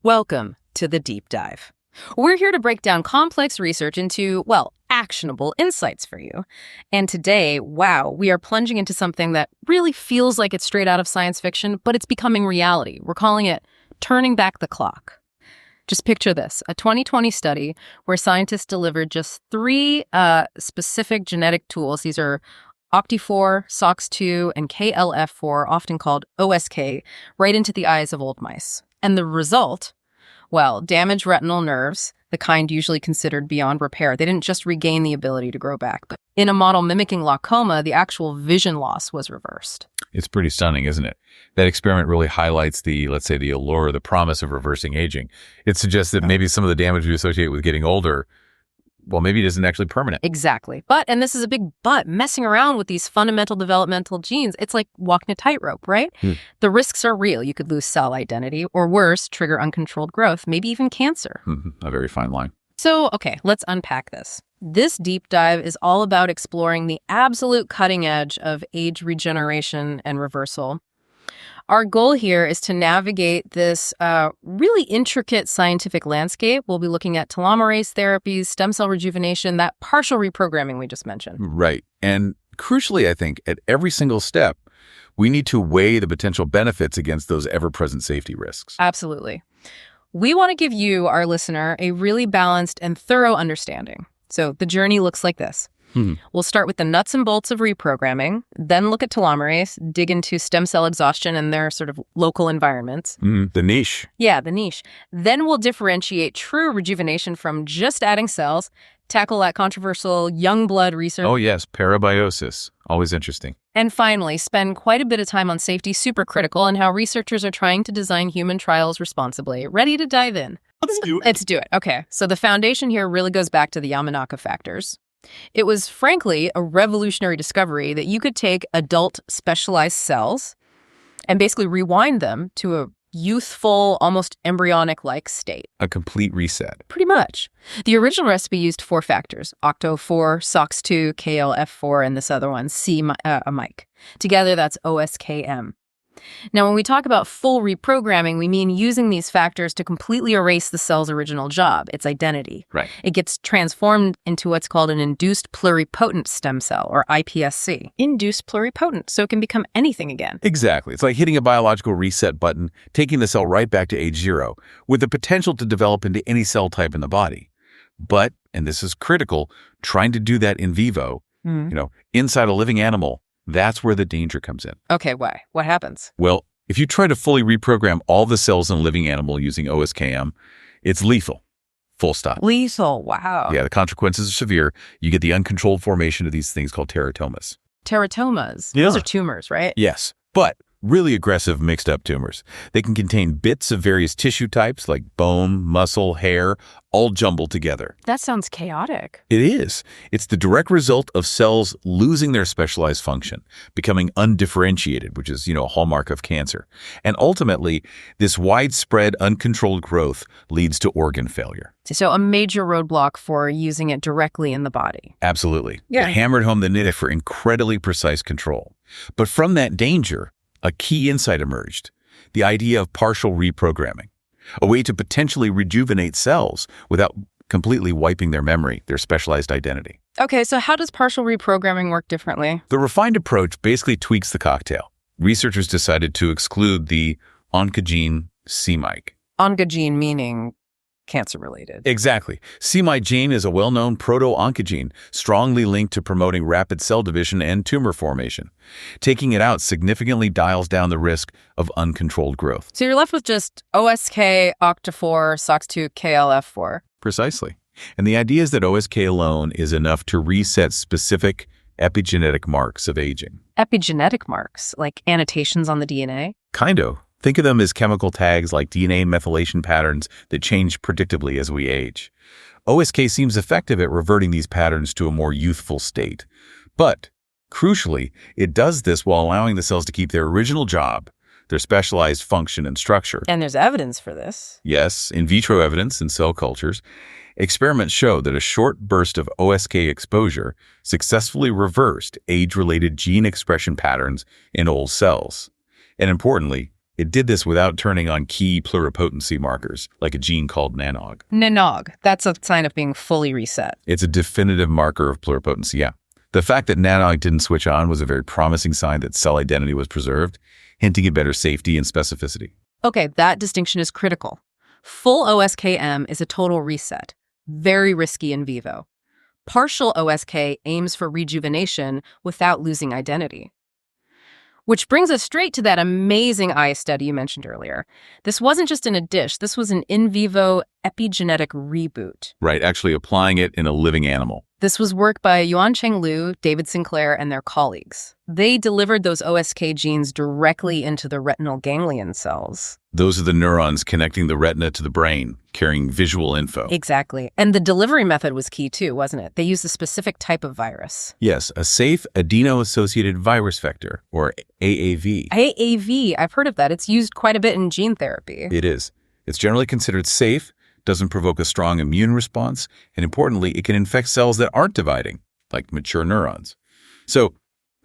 Welcome to the Deep Dive. We're here to break down complex research into, well, actionable insights for you. And today, wow, we are plunging into something that really feels like it's straight out of science fiction, but it's becoming reality. We're calling it turning back the clock. Just picture this, a 2020 study where scientists delivered just three specific genetic tools. These are OCT4, SOX2, and KLF4, often called OSK, right into the eyes of old mice. And the result, well, damaged retinal nerves, the kind usually considered beyond repair. They didn't just regain the ability to grow back, but in a model mimicking glaucoma, the actual vision loss was reversed. It's pretty stunning, isn't it? That experiment really highlights the, let's say, the allure, the promise of reversing aging. It suggests that maybe some of the damage we associate with getting older, well, maybe it isn't actually permanent. Exactly. But, and this is a big but, messing around with these fundamental developmental genes, it's like walking a tightrope, right? The risks are real. You could lose cell identity, or worse, trigger uncontrolled growth, maybe even cancer. A very fine line. So, okay, let's unpack this. This deep dive is all about exploring the absolute cutting edge of age regeneration and reversal. Our goal here is to navigate this really intricate scientific landscape. We'll be looking at telomerase therapies, stem cell rejuvenation, that partial reprogramming we just mentioned. Right. And crucially, I think, at every single step, we need to weigh the potential benefits against those ever-present safety risks. Absolutely. We want to give you, our listener, a really balanced and thorough understanding. So the journey looks like this. We'll start with the nuts and bolts of reprogramming, then look at telomerase, dig into stem cell exhaustion and their sort of local environments. The niche. Yeah, the niche. Then we'll differentiate true rejuvenation from just adding cells, tackle that controversial young blood research. Oh, yes, parabiosis. Always interesting. And finally, spend quite a bit of time on safety, super critical, and how researchers are trying to design human trials responsibly. Ready to dive in? Let's do it. Okay, so the foundation here really goes back to the Yamanaka factors. It was, frankly, a revolutionary discovery that you could take adult specialized cells and basically rewind them to a youthful, almost embryonic-like state. A complete reset. Pretty much. The original recipe used 4 factors, OCT4, SOX2, KLF4, and this other one, C-Mike. Together, that's OSKM. Now, when we talk about full reprogramming, we mean using these factors to completely erase the cell's original job, its identity. Right. It gets transformed into what's called an induced pluripotent stem cell, or iPSC. Induced pluripotent, so it can become anything again. Exactly. It's like hitting a biological reset button, taking the cell right back to age 0, with the potential to develop into any cell type in the body. But, and this is critical, trying to do that in vivo, inside a living animal, that's where the danger comes in. Okay, why? What happens? Well, if you try to fully reprogram all the cells in a living animal using OSKM, it's lethal. Full stop. Lethal, wow. Yeah, the consequences are severe. You get the uncontrolled formation of these things called teratomas. Teratomas? Yeah. Those are tumors, right? Yes, but really aggressive mixed-up tumors. They can contain bits of various tissue types like bone, muscle, hair, all jumbled together. That sounds chaotic. It is. It's the direct result of cells losing their specialized function, becoming undifferentiated, which is, a hallmark of cancer. And ultimately, this widespread, uncontrolled growth leads to organ failure. So a major roadblock for using it directly in the body. Absolutely. Yeah. It hammered home the need for incredibly precise control. But from that danger, a key insight emerged, the idea of partial reprogramming, a way to potentially rejuvenate cells without completely wiping their memory, their specialized identity. Okay, so how does partial reprogramming work differently? The refined approach basically tweaks the cocktail. Researchers decided to exclude the oncogene C-Mike. Oncogene meaning cancer-related. Exactly. C-Mike gene is a well-known proto-oncogene, strongly linked to promoting rapid cell division and tumor formation. Taking it out significantly dials down the risk of uncontrolled growth. So you're left with just OSK, OCT4, SOX2, KLF4. Precisely. And the idea is that OSK alone is enough to reset specific epigenetic marks of aging. Epigenetic marks, like annotations on the DNA? Kind of. Think of them as chemical tags like DNA methylation patterns that change predictably as we age. OSK seems effective at reverting these patterns to a more youthful state. But, crucially, it does this while allowing the cells to keep their original job, their specialized function and structure. And there's evidence for this. Yes, in vitro evidence in cell cultures. Experiments show that a short burst of OSK exposure successfully reversed age-related gene expression patterns in old cells. And importantly, It did this without turning on key pluripotency markers, like a gene called NANOG. NANOG, that's a sign of being fully reset. It's a definitive marker of pluripotency, yeah. The fact that NANOG didn't switch on was a very promising sign that cell identity was preserved, hinting at better safety and specificity. Okay, that distinction is critical. Full OSKM is a total reset, very risky in vivo. Partial OSK aims for rejuvenation without losing identity. Which brings us straight to that amazing eye study you mentioned earlier. This wasn't just in a dish, this was an in vivo epigenetic reboot. Right, actually applying it in a living animal. This was work by Yuancheng Liu, David Sinclair, and their colleagues. They delivered those OSK genes directly into the retinal ganglion cells. Those are the neurons connecting the retina to the brain, carrying visual info. Exactly. And the delivery method was key too, wasn't it? They used a specific type of virus. Yes, a safe adeno-associated virus vector, or AAV. AAV, I've heard of that. It's used quite a bit in gene therapy. It is. It's generally considered safe, doesn't provoke a strong immune response, and importantly, it can infect cells that aren't dividing, like mature neurons. So,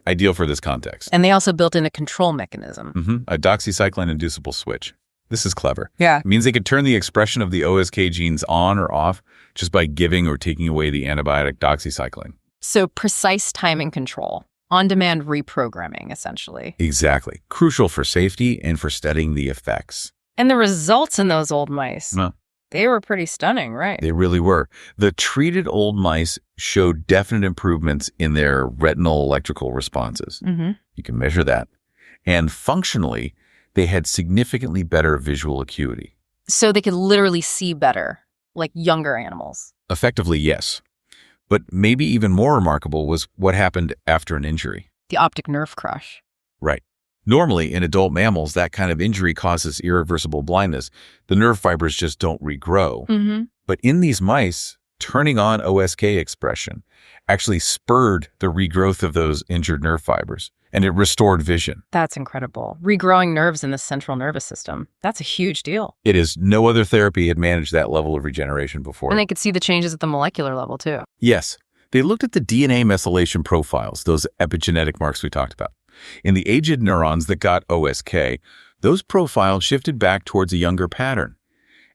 ideal for this context. And they also built in a control mechanism. A doxycycline-inducible switch. This is clever. Yeah. It means they could turn the expression of the OSK genes on or off just by giving or taking away the antibiotic doxycycline. So precise timing control, on-demand reprogramming, essentially. Exactly. Crucial for safety and for studying the effects. And the results in those old mice, Huh. they were pretty stunning, right? They really were. The treated old mice showed definite improvements in their retinal electrical responses. You can measure that. And functionally, they had significantly better visual acuity. So they could literally see better, like younger animals. Effectively, yes. But maybe even more remarkable was what happened after an injury. The optic nerve crush. Right. Normally, in adult mammals, that kind of injury causes irreversible blindness. The nerve fibers just don't regrow. But in these mice, turning on OSK expression actually spurred the regrowth of those injured nerve fibers, and it restored vision. That's incredible. Regrowing nerves in the central nervous system. That's a huge deal. It is. No other therapy had managed that level of regeneration before. And they could see the changes at the molecular level, too. Yes. They looked at the DNA methylation profiles, those epigenetic marks we talked about. In the aged neurons that got OSK, those profiles shifted back towards a younger pattern.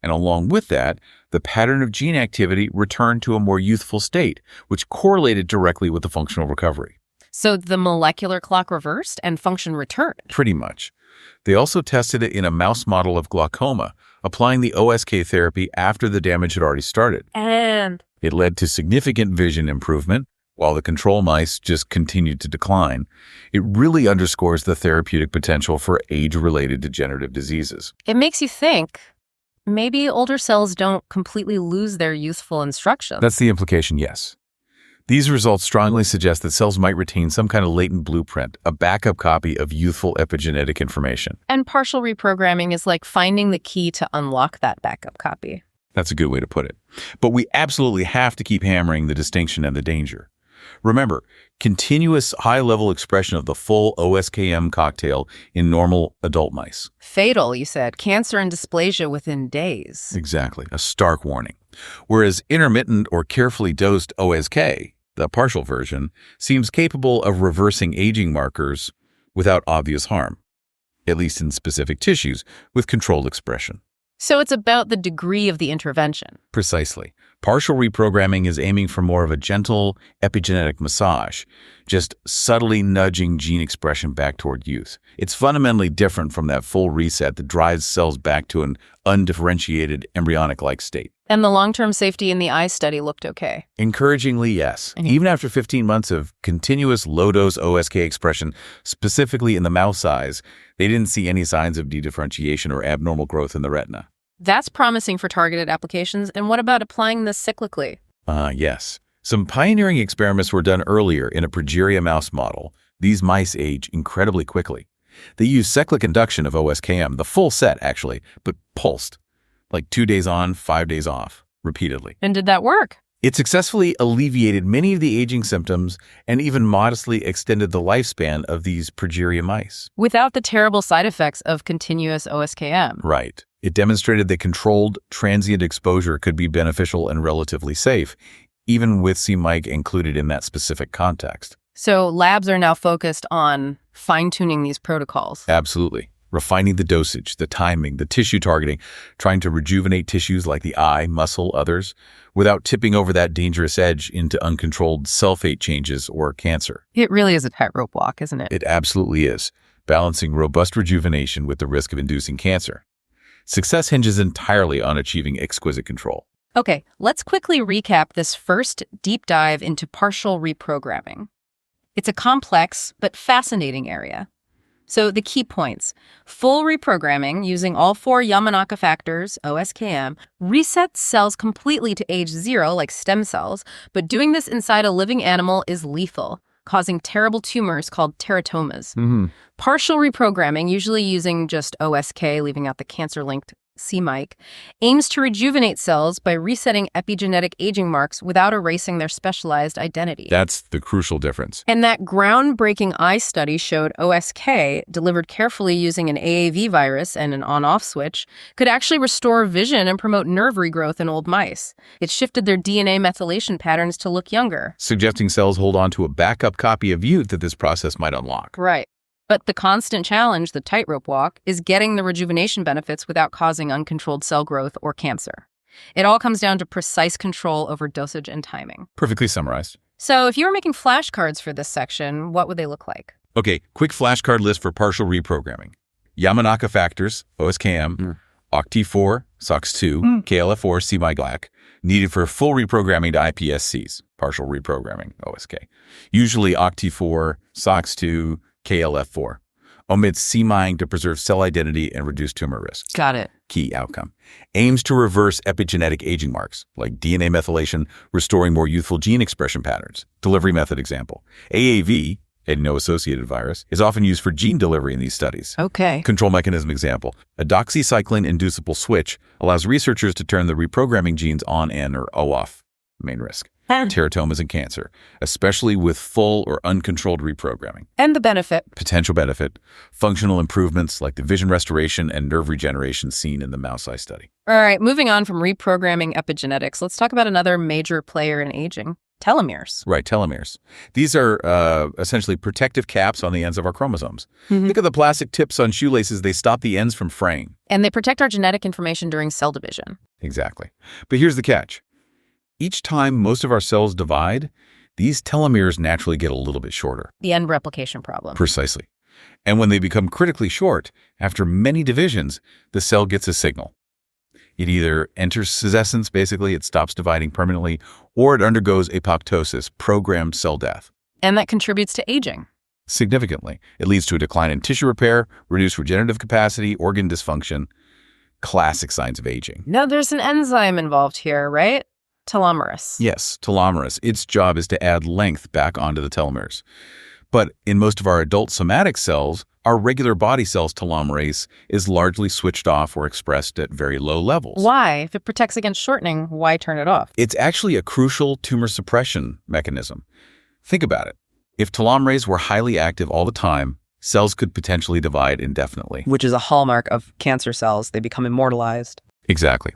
And along with that, the pattern of gene activity returned to a more youthful state, which correlated directly with the functional recovery. So the molecular clock reversed and function returned. Pretty much. They also tested it in a mouse model of glaucoma, applying the OSK therapy after the damage had already started. And it led to significant vision improvement, while the control mice just continued to decline. It really underscores the therapeutic potential for age-related degenerative diseases. it makes you think, maybe older cells don't completely lose their youthful instructions. That's the implication, yes. These results strongly suggest that cells might retain some kind of latent blueprint, a backup copy of youthful epigenetic information. And partial reprogramming is like finding the key to unlock that backup copy. That's a good way to put it. But we absolutely have to keep hammering the distinction and the danger. Remember, continuous high-level expression of the full OSKM cocktail in normal adult mice. Fatal, you said. Cancer and dysplasia within days. Exactly, a stark warning. Whereas intermittent or carefully dosed OSK, the partial version, seems capable of reversing aging markers without obvious harm, at least in specific tissues with controlled expression. So it's about the degree of the intervention. Precisely. Partial reprogramming is aiming for more of a gentle epigenetic massage, just subtly nudging gene expression back toward youth. It's fundamentally different from that full reset that drives cells back to an undifferentiated embryonic-like state. And the long-term safety in the eye study looked okay. Encouragingly, yes. Even after 15 months of continuous low-dose OSK expression, specifically in the mouse eyes, they didn't see any signs of dedifferentiation or abnormal growth in the retina. That's promising for targeted applications. And what about applying this cyclically? Yes. Some pioneering experiments were done earlier in a progeria mouse model. These mice age incredibly quickly. They use cyclic induction of OSKM, the full set actually, but pulsed, like 2 days on, 5 days off, repeatedly. And did that work? It successfully alleviated many of the aging symptoms and even modestly extended the lifespan of these progeria mice. Without the terrible side effects of continuous OSKM. Right. It demonstrated that controlled, transient exposure could be beneficial and relatively safe, even with c-Myc included in that specific context. So labs are now focused on fine-tuning these protocols. Absolutely. refining the dosage, the timing, the tissue targeting, trying to rejuvenate tissues like the eye, muscle, others, without tipping over that dangerous edge into uncontrolled sulfate changes or cancer. It really is a tightrope walk, isn't it? It absolutely is, balancing robust rejuvenation with the risk of inducing cancer. Success hinges entirely on achieving exquisite control. Okay, let's quickly recap this first deep dive into partial reprogramming. It's a complex but fascinating area. So the key points: full reprogramming using all 4 Yamanaka factors, OSKM, resets cells completely to age 0 like stem cells, but doing this inside a living animal is lethal, causing terrible tumors called teratomas. Partial reprogramming, usually using just OSK, leaving out the cancer-linked c-Myc, aims to rejuvenate cells by resetting epigenetic aging marks without erasing their specialized identity. That's the crucial difference. And that groundbreaking eye study showed OSK, delivered carefully using an AAV virus and an on-off switch, could actually restore vision and promote nerve regrowth in old mice. It shifted their DNA methylation patterns to look younger, Suggesting cells hold on to a backup copy of youth that this process might unlock. Right. But the constant challenge, the tightrope walk, is getting the rejuvenation benefits without causing uncontrolled cell growth or cancer. It all comes down to precise control over dosage and timing. Perfectly summarized. So if you were making flashcards for this section, what would they look like? Okay, quick flashcard list for partial reprogramming. Yamanaka factors, OSKM, OCT4, SOX2, KLF4, c-MyGlac, needed for full reprogramming to iPSCs, partial reprogramming, OSK. Usually OCT4, SOX2, KLF4. Omits c-Mying to preserve cell identity and reduce tumor risk. Got it. Key outcome. Aims to reverse epigenetic aging marks, like DNA methylation, restoring more youthful gene expression patterns. Delivery method example. AAV, adeno-associated virus, is often used for gene delivery in these studies. Okay. Control mechanism example. A doxycycline-inducible switch allows researchers to turn the reprogramming genes on and or off. Main risk. Teratomas and cancer, especially with full or uncontrolled reprogramming. And the benefit? Potential benefit, functional improvements like the vision restoration and nerve regeneration seen in the mouse eye study. All right, moving on from reprogramming epigenetics, let's talk about another major player in aging, telomeres. Right, telomeres. These are essentially protective caps on the ends of our chromosomes. Think of the plastic tips on shoelaces. They stop the ends from fraying. And they protect our genetic information during cell division. Exactly. But here's the catch. Each time most of our cells divide, these telomeres naturally get a little bit shorter. The end replication problem. Precisely. And when they become critically short, after many divisions, the cell gets a signal. It either enters senescence, basically, it stops dividing permanently, or it undergoes apoptosis, programmed cell death. And that contributes to aging. Significantly. It leads to a decline in tissue repair, reduced regenerative capacity, organ dysfunction. Classic signs of aging. Now, there's an enzyme involved here, right? Telomerase. Yes, telomerase. Its job is to add length back onto the telomeres. But in most of our adult somatic cells, our regular body cells telomerase is largely switched off or expressed at very low levels. Why? If it protects against shortening, why turn it off? It's actually a crucial tumor suppression mechanism. Think about it. If telomerase were highly active all the time, cells could potentially divide indefinitely. Which is a hallmark of cancer cells. They become immortalized. Exactly.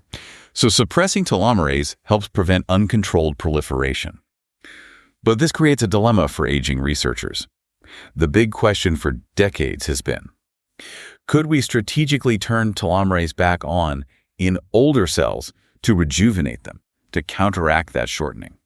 So suppressing telomerase helps prevent uncontrolled proliferation. But this creates a dilemma for aging researchers. The big question for decades has been, could we strategically turn telomerase back on in older cells to rejuvenate them, to counteract that shortening?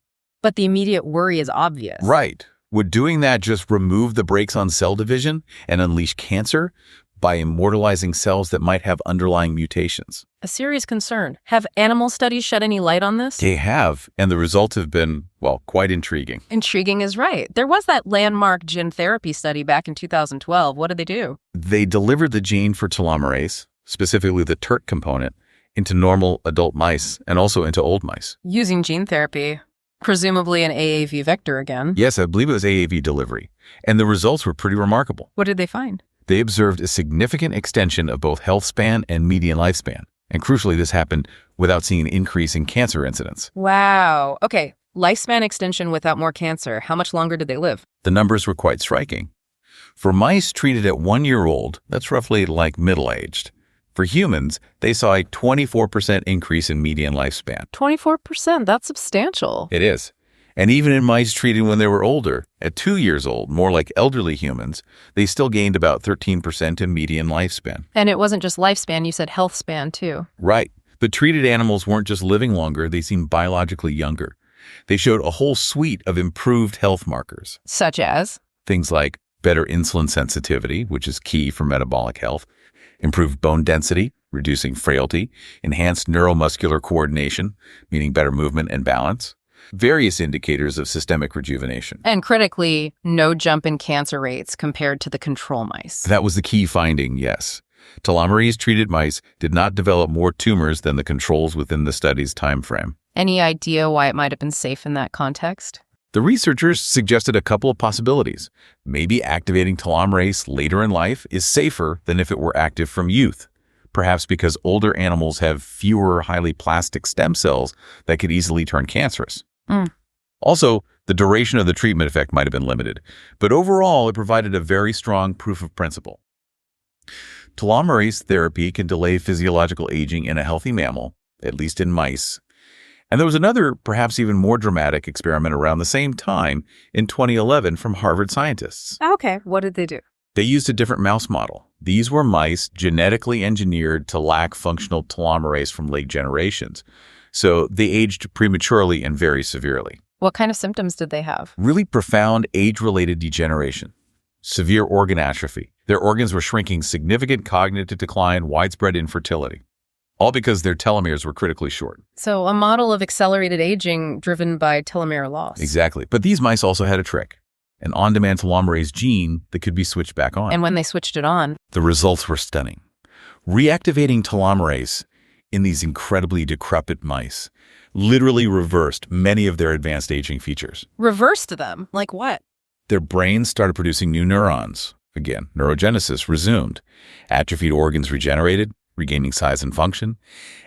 But the immediate worry is obvious. Right. Would doing that just remove the brakes on cell division and unleash cancer by immortalizing cells that might have underlying mutations? A serious concern. Have animal studies shed any light on this? They have, and the results have been, well, quite intriguing. Intriguing is right. There was that landmark gene therapy study back in 2012. What did they do? They delivered the gene for telomerase, specifically the TERT component, into normal adult mice and also into old mice. Using gene therapy. Presumably an AAV vector again. Yes, I believe it was AAV delivery. And the results were pretty remarkable. What did they find? They observed a significant extension of both health span and median lifespan. And crucially, this happened without seeing an increase in cancer incidence. Wow. Okay, lifespan extension without more cancer. How much longer did they live? The numbers were quite striking. For mice treated at 1 year old, that's roughly like middle-aged. For humans, they saw a 24% increase in median lifespan. 24%, that's substantial. It is. And even in mice treated when they were older, at 2 years old, more like elderly humans, they still gained about 13% in median lifespan. And it wasn't just lifespan, you said health span too. Right. But treated animals weren't just living longer, they seemed biologically younger. They showed a whole suite of improved health markers. Such as? Things like better insulin sensitivity, which is key for metabolic health, improved bone density, reducing frailty, enhanced neuromuscular coordination, meaning better movement and balance, various indicators of systemic rejuvenation. And critically, no jump in cancer rates compared to the control mice. That was the key finding, yes. Telomerase-treated mice did not develop more tumors than the controls within the study's time frame. Any idea why it might have been safe in that context? The researchers suggested a couple of possibilities. Maybe activating telomerase later in life is safer than if it were active from youth, perhaps because older animals have fewer highly plastic stem cells that could easily turn cancerous. Also, the duration of the treatment effect might have been limited, but overall it provided a very strong proof of principle. Telomerase therapy can delay physiological aging in a healthy mammal, at least in mice. And there was another, perhaps even more dramatic experiment around the same time in 2011 from Harvard scientists. Okay, what did they do? They used a different mouse model. These were mice genetically engineered to lack functional telomerase from late generations. So they aged prematurely and very severely. What kind of symptoms did they have? Really profound age-related degeneration, severe organ atrophy. Their organs were shrinking, significant cognitive decline, widespread infertility. All because their telomeres were critically short. So a model of accelerated aging driven by telomere loss. Exactly. But these mice also had a trick, an on-demand telomerase gene that could be switched back on. And when they switched it on, the results were stunning. Reactivating telomerase in these incredibly decrepit mice literally reversed many of their advanced aging features. Reversed them? Like what? Their brains started producing new neurons. Again, neurogenesis resumed. Atrophied organs regenerated, regaining size and function.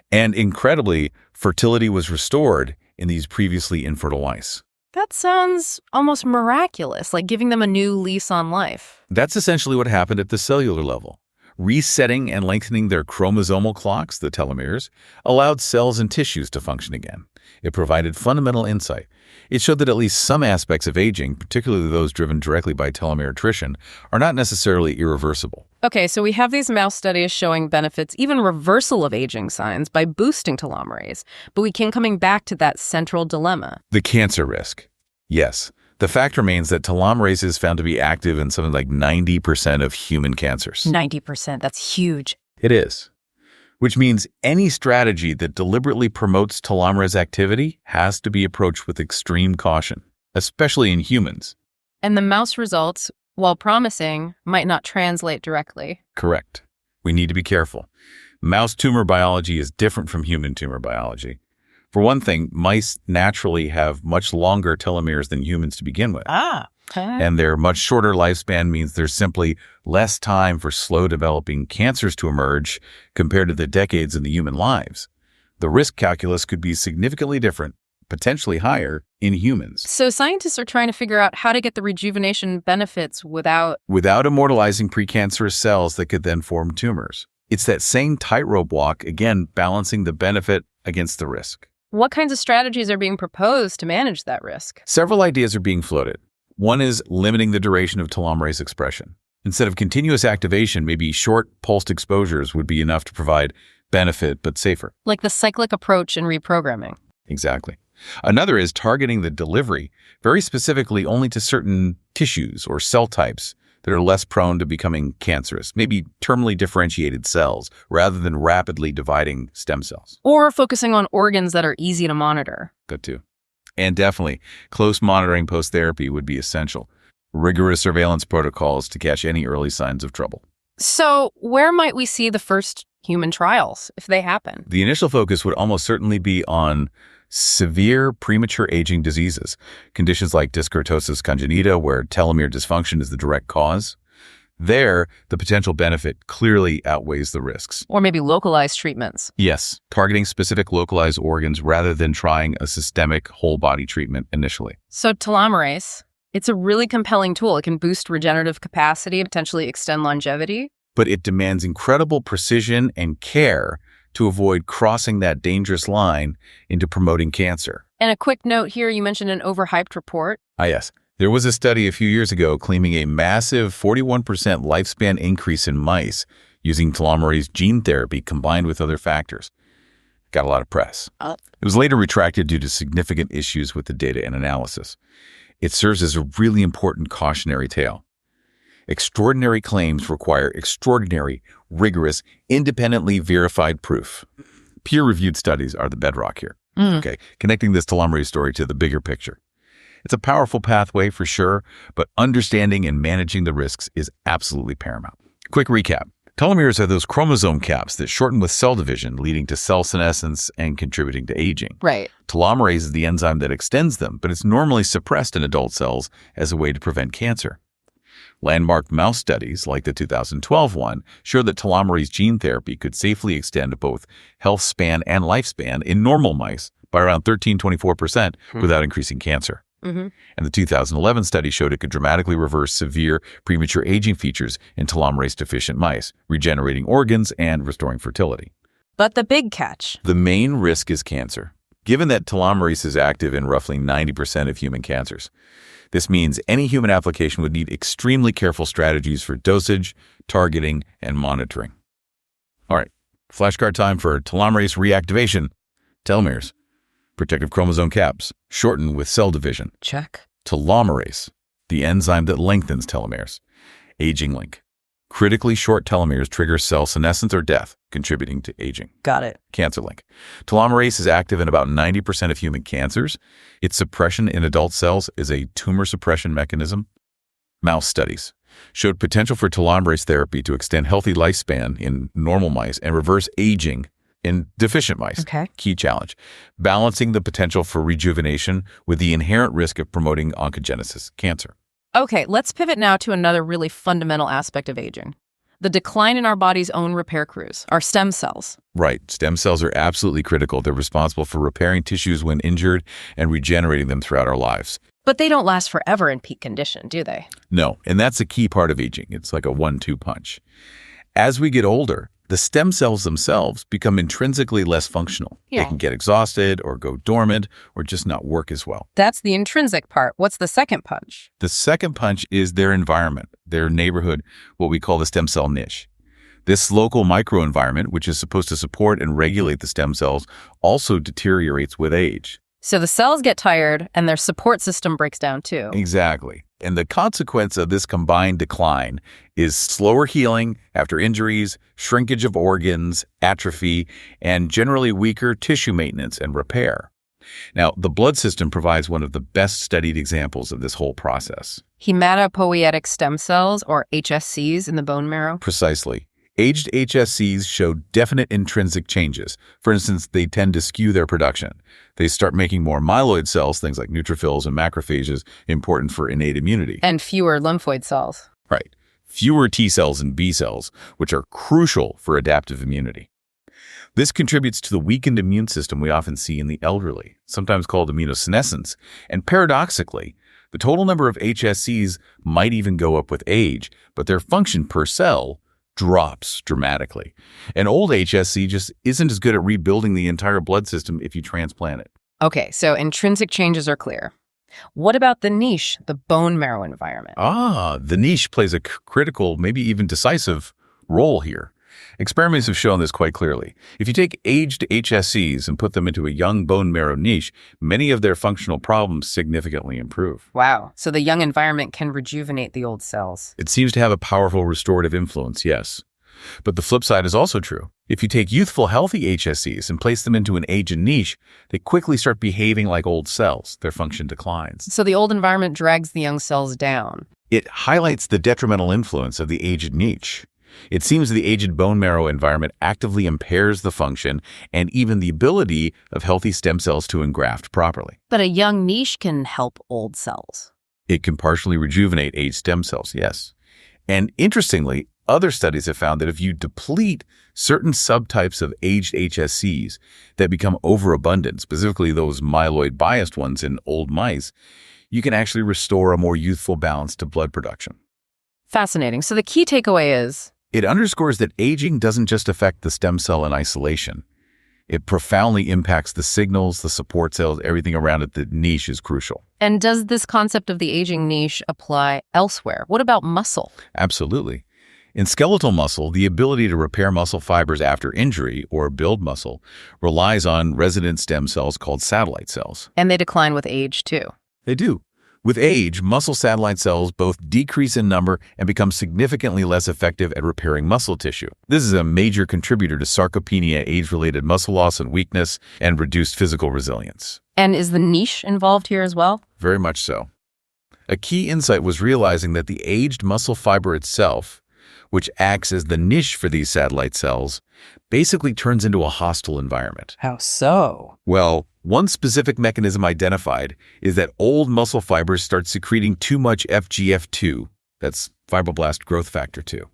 And incredibly, fertility was restored in these previously infertile mice. That sounds almost miraculous, like giving them a new lease on life. That's essentially what happened at the cellular level. Resetting and lengthening their chromosomal clocks, the telomeres, allowed cells and tissues to function again. It provided fundamental insight. It showed that at least some aspects of aging, particularly those driven directly by telomere attrition, are not necessarily irreversible. Okay, so we have these mouse studies showing benefits, even reversal of aging signs, by boosting telomerase. But we keep coming back to that central dilemma. The cancer risk. Yes. The fact remains that telomerase is found to be active in something like 90% of human cancers. 90%, that's huge. It is. Which means any strategy that deliberately promotes telomerase activity has to be approached with extreme caution, especially in humans. And the mouse results, while promising, might not translate directly. Correct. We need to be careful. Mouse tumor biology is different from human tumor biology. For one thing, mice naturally have much longer telomeres than humans to begin with. And their much shorter lifespan means there's simply less time for slow-developing cancers to emerge compared to the decades in the human lives. The risk calculus could be significantly different, potentially higher, in humans. So scientists are trying to figure out how to get the rejuvenation benefits without immortalizing precancerous cells that could then form tumors. It's that same tightrope walk, again, balancing the benefit against the risk. What kinds of strategies are being proposed to manage that risk? Several ideas are being floated. One is limiting the duration of telomerase expression. Instead of continuous activation, maybe short pulsed exposures would be enough to provide benefit, but safer. Like the cyclic approach in reprogramming. Exactly. Another is targeting the delivery very specifically only to certain tissues or cell types that are less prone to becoming cancerous, maybe terminally differentiated cells, rather than rapidly dividing stem cells. Or focusing on organs that are easy to monitor. Good too. And definitely, close monitoring post-therapy would be essential. Rigorous surveillance protocols to catch any early signs of trouble. So where might we see the first human trials, if they happen? The initial focus would almost certainly be on severe premature aging diseases, conditions like dyskeratosis congenita, where telomere dysfunction is the direct cause. There, the potential benefit clearly outweighs the risks. Or maybe localized treatments. Yes, targeting specific localized organs rather than trying a systemic whole-body treatment initially. So telomerase, it's a really compelling tool. It can boost regenerative capacity, potentially extend longevity. But it demands incredible precision and care to avoid crossing that dangerous line into promoting cancer. And a quick note here, you mentioned an overhyped report. Yes. There was a study a few years ago claiming a massive 41% lifespan increase in mice using telomerase gene therapy combined with other factors. Got a lot of press. It was later retracted due to significant issues with the data and analysis. It serves as a really important cautionary tale. Extraordinary claims require extraordinary, rigorous, independently verified proof. Peer-reviewed studies are the bedrock here. Okay, connecting this telomerase story to the bigger picture. It's a powerful pathway for sure, but understanding and managing the risks is absolutely paramount. Quick recap. Telomeres are those chromosome caps that shorten with cell division, leading to cell senescence and contributing to aging. Right. Telomerase is the enzyme that extends them, but it's normally suppressed in adult cells as a way to prevent cancer. Landmark mouse studies, like the 2012 one, show that telomerase gene therapy could safely extend both health span and lifespan in normal mice by around 13–24% without increasing cancer. And the 2011 study showed it could dramatically reverse severe premature aging features in telomerase-deficient mice, regenerating organs and restoring fertility. But the big catch. The main risk is cancer, given that telomerase is active in roughly 90% of human cancers. This means any human application would need extremely careful strategies for dosage, targeting, and monitoring. All right, flashcard time for telomerase reactivation. Telomeres. Protective chromosome caps, shorten with cell division. Check. Telomerase, the enzyme that lengthens telomeres. Aging link. Critically short telomeres trigger cell senescence or death, contributing to aging. Got it. Cancer link. Telomerase is active in about 90% of human cancers. Its suppression in adult cells is a tumor suppression mechanism. Mouse studies showed potential for telomerase therapy to extend healthy lifespan in normal mice and reverse aging in deficient mice. Okay. Key challenge, balancing the potential for rejuvenation with the inherent risk of promoting oncogenesis, cancer. Okay, let's pivot now to another really fundamental aspect of aging. The decline in our body's own repair crews, our stem cells. Right. Stem cells are absolutely critical. They're responsible for repairing tissues when injured and regenerating them throughout our lives. But they don't last forever in peak condition, do they? No, and that's a key part of aging. It's like a 1-2 punch. As we get older, the stem cells themselves become intrinsically less functional. Yeah. They can get exhausted or go dormant or just not work as well. That's the intrinsic part. What's the second punch? The second punch is their environment, their neighborhood, what we call the stem cell niche. This local microenvironment, which is supposed to support and regulate the stem cells, also deteriorates with age. So the cells get tired and their support system breaks down too. Exactly. And the consequence of this combined decline is slower healing after injuries, shrinkage of organs, atrophy, and generally weaker tissue maintenance and repair. Now, the blood system provides one of the best studied examples of this whole process. Hematopoietic stem cells, or HSCs, in the bone marrow? Precisely. Aged HSCs show definite intrinsic changes. For instance, they tend to skew their production. They start making more myeloid cells, things like neutrophils and macrophages, important for innate immunity. And fewer lymphoid cells. Right. Fewer T cells and B cells, which are crucial for adaptive immunity. This contributes to the weakened immune system we often see in the elderly, sometimes called immunosenescence. And paradoxically, the total number of HSCs might even go up with age, but their function per cell drops dramatically. An old HSC just isn't as good at rebuilding the entire blood system if you transplant it. Okay, so intrinsic changes are clear. What about the niche, the bone marrow environment? The niche plays a critical, maybe even decisive role here. Experiments have shown this quite clearly. If you take aged HSCs and put them into a young bone marrow niche, many of their functional problems significantly improve. Wow, so the young environment can rejuvenate the old cells. It seems to have a powerful restorative influence, yes. But the flip side is also true. If you take youthful, healthy HSCs and place them into an aged niche, they quickly start behaving like old cells. Their function declines. So the old environment drags the young cells down. It highlights the detrimental influence of the aged niche. It seems the aged bone marrow environment actively impairs the function and even the ability of healthy stem cells to engraft properly. But a young niche can help old cells. It can partially rejuvenate aged stem cells, yes. And interestingly, other studies have found that if you deplete certain subtypes of aged HSCs that become overabundant, specifically those myeloid-biased ones in old mice, you can actually restore a more youthful balance to blood production. Fascinating. So the key takeaway is, it underscores that aging doesn't just affect the stem cell in isolation. It profoundly impacts the signals, the support cells, everything around it. The niche is crucial. And does this concept of the aging niche apply elsewhere? What about muscle? Absolutely. In skeletal muscle, the ability to repair muscle fibers after injury or build muscle relies on resident stem cells called satellite cells. And they decline with age, too. They do. With age, muscle satellite cells both decrease in number and become significantly less effective at repairing muscle tissue. This is a major contributor to sarcopenia, age-related muscle loss and weakness, and reduced physical resilience. And is the niche involved here as well? Very much so. A key insight was realizing that the aged muscle fiber itself, which acts as the niche for these satellite cells, basically turns into a hostile environment. How so? Well, one specific mechanism identified is that old muscle fibers start secreting too much FGF2, that's fibroblast growth factor 2.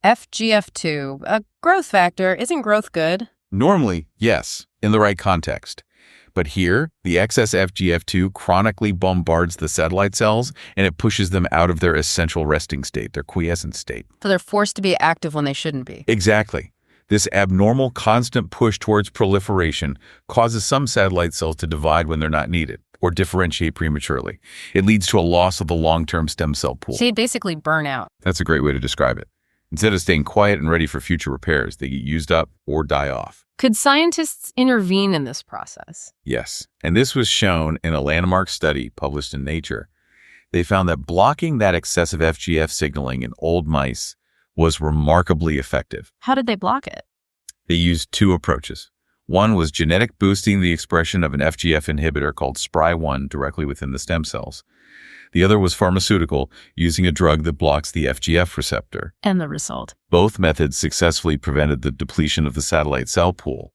FGF2, a growth factor. Isn't growth good? Normally, yes, in the right context. But here, the excess FGF2 chronically bombards the satellite cells, and it pushes them out of their essential resting state, their quiescent state. So they're forced to be active when they shouldn't be. Exactly. This abnormal, constant push towards proliferation causes some satellite cells to divide when they're not needed or differentiate prematurely. It leads to a loss of the long-term stem cell pool. So they basically burn out. That's a great way to describe it. Instead of staying quiet and ready for future repairs, they get used up or die off. Could scientists intervene in this process? Yes, and this was shown in a landmark study published in Nature. They found that blocking that excessive FGF signaling in old mice was remarkably effective. How did they block it? They used two approaches. One was genetic boosting the expression of an FGF inhibitor called SPRY1 directly within the stem cells. The other was pharmaceutical, using a drug that blocks the FGF receptor. And the result? Both methods successfully prevented the depletion of the satellite cell pool.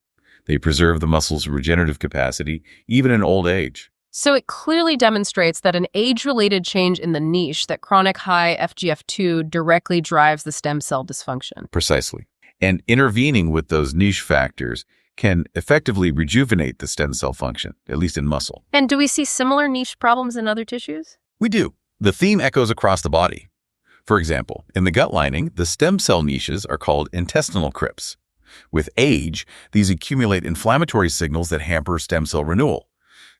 They preserved the muscle's regenerative capacity, even in old age. So it clearly demonstrates that an age-related change in the niche, that chronic high FGF2 directly drives the stem cell dysfunction. Precisely. And intervening with those niche factors can effectively rejuvenate the stem cell function, at least in muscle. And do we see similar niche problems in other tissues? We do. The theme echoes across the body. For example, in the gut lining, the stem cell niches are called intestinal crypts. With age, these accumulate inflammatory signals that hamper stem cell renewal.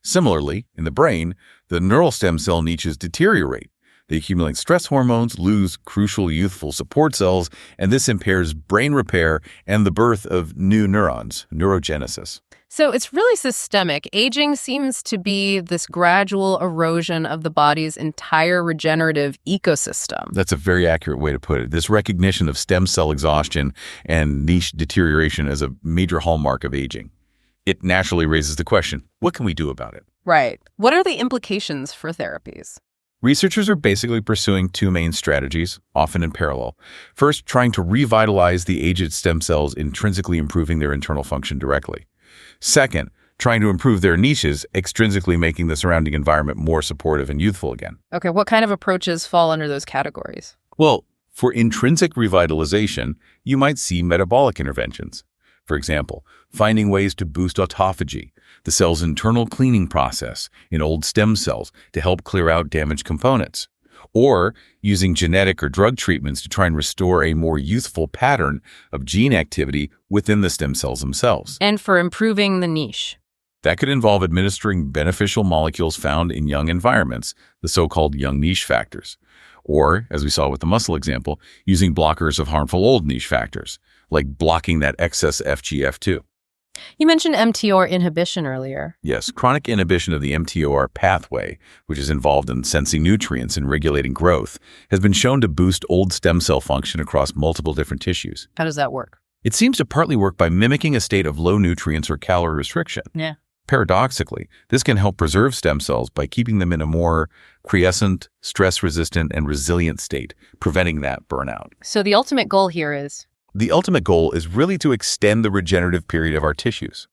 Similarly, in the brain, the neural stem cell niches deteriorate. They accumulate stress hormones, lose crucial youthful support cells, and this impairs brain repair and the birth of new neurons, neurogenesis. So it's really systemic. Aging seems to be this gradual erosion of the body's entire regenerative ecosystem. That's a very accurate way to put it. This recognition of stem cell exhaustion and niche deterioration is a major hallmark of aging. It naturally raises the question, what can we do about it? Right. What are the implications for therapies? Researchers are basically pursuing two main strategies, often in parallel. First, trying to revitalize the aged stem cells, intrinsically improving their internal function directly. Second, trying to improve their niches, extrinsically making the surrounding environment more supportive and youthful again. Okay, what kind of approaches fall under those categories? Well, for intrinsic revitalization, you might see metabolic interventions. For example, finding ways to boost autophagy, the cell's internal cleaning process in old stem cells to help clear out damaged components, or using genetic or drug treatments to try and restore a more youthful pattern of gene activity within the stem cells themselves. And for improving the niche? That could involve administering beneficial molecules found in young environments, the so-called young niche factors. Or, as we saw with the muscle example, using blockers of harmful old niche factors, like blocking that excess FGF2. You mentioned mTOR inhibition earlier. Yes, chronic inhibition of the mTOR pathway, which is involved in sensing nutrients and regulating growth, has been shown to boost old stem cell function across multiple different tissues. How does that work? It seems to partly work by mimicking a state of low nutrients or calorie restriction. Yeah. Paradoxically, this can help preserve stem cells by keeping them in a more quiescent, stress-resistant, and resilient state, preventing that burnout. So the ultimate goal here is? The ultimate goal is really to extend the regenerative period of our tissues,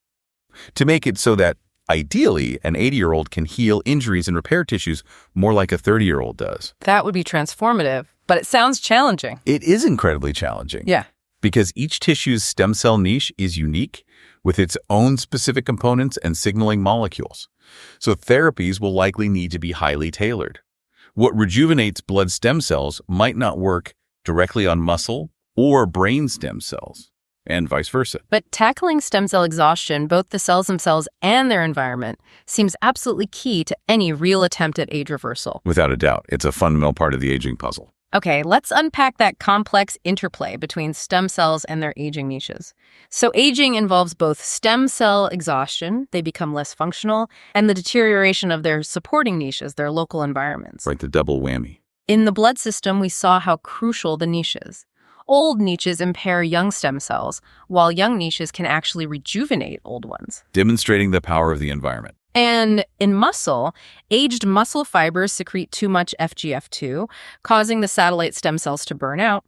to make it so that, ideally, an 80-year-old can heal injuries and repair tissues more like a 30-year-old does. That would be transformative, but it sounds challenging. It is incredibly challenging. Yeah. Because each tissue's stem cell niche is unique with its own specific components and signaling molecules. So therapies will likely need to be highly tailored. What rejuvenates blood stem cells might not work directly on muscle or brain stem cells. and vice versa. But tackling stem cell exhaustion, both the cells themselves and their environment, seems absolutely key to any real attempt at age reversal. Without a doubt, it's a fundamental part of the aging puzzle. Okay, let's unpack that complex interplay between stem cells and their aging niches. So aging involves both stem cell exhaustion, they become less functional, and the deterioration of their supporting niches, their local environments. Right, the double whammy. In the blood system, we saw how crucial the niche is. Old niches impair young stem cells, while young niches can actually rejuvenate old ones. Demonstrating the power of the environment. And in muscle, aged muscle fibers secrete too much FGF2, causing the satellite stem cells to burn out.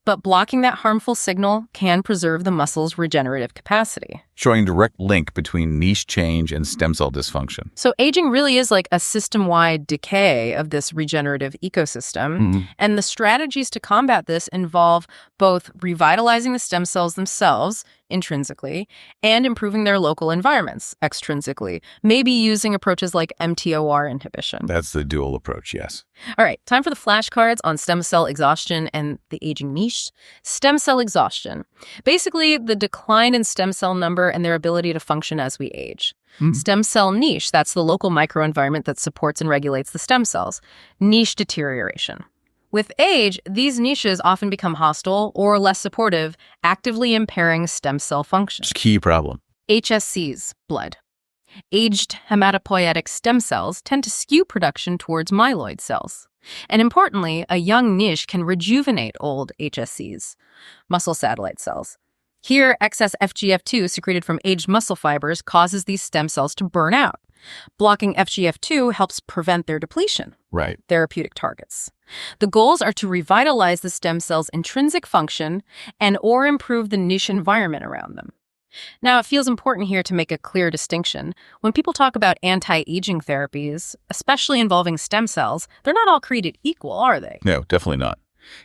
But blocking that harmful signal can preserve the muscle's regenerative capacity. Showing direct link between niche change and stem cell dysfunction. So aging really is like a system-wide decay of this regenerative ecosystem. And the strategies to combat this involve both revitalizing the stem cells themselves intrinsically and improving their local environments extrinsically, maybe using approaches like mTOR inhibition. That's the dual approach, yes. All right, time for the flashcards on stem cell exhaustion and the aging niche. Stem cell exhaustion. Basically, the decline in stem cell number and their ability to function as we age. Stem cell niche, that's the local microenvironment that supports and regulates the stem cells. Niche deterioration. With age, these niches often become hostile or less supportive, actively impairing stem cell function. It's a key problem. HSCs, blood. Aged hematopoietic stem cells tend to skew production towards myeloid cells. And importantly, a young niche can rejuvenate old HSCs, muscle satellite cells. Here, excess FGF2 secreted from aged muscle fibers causes these stem cells to burn out. Blocking FGF2 helps prevent their depletion. Right. Therapeutic targets. The goals are to revitalize the stem cell's intrinsic function and or improve the niche environment around them. Now, it feels important here to make a clear distinction. When people talk about anti-aging therapies, especially involving stem cells, they're not all created equal, are they? No, definitely not.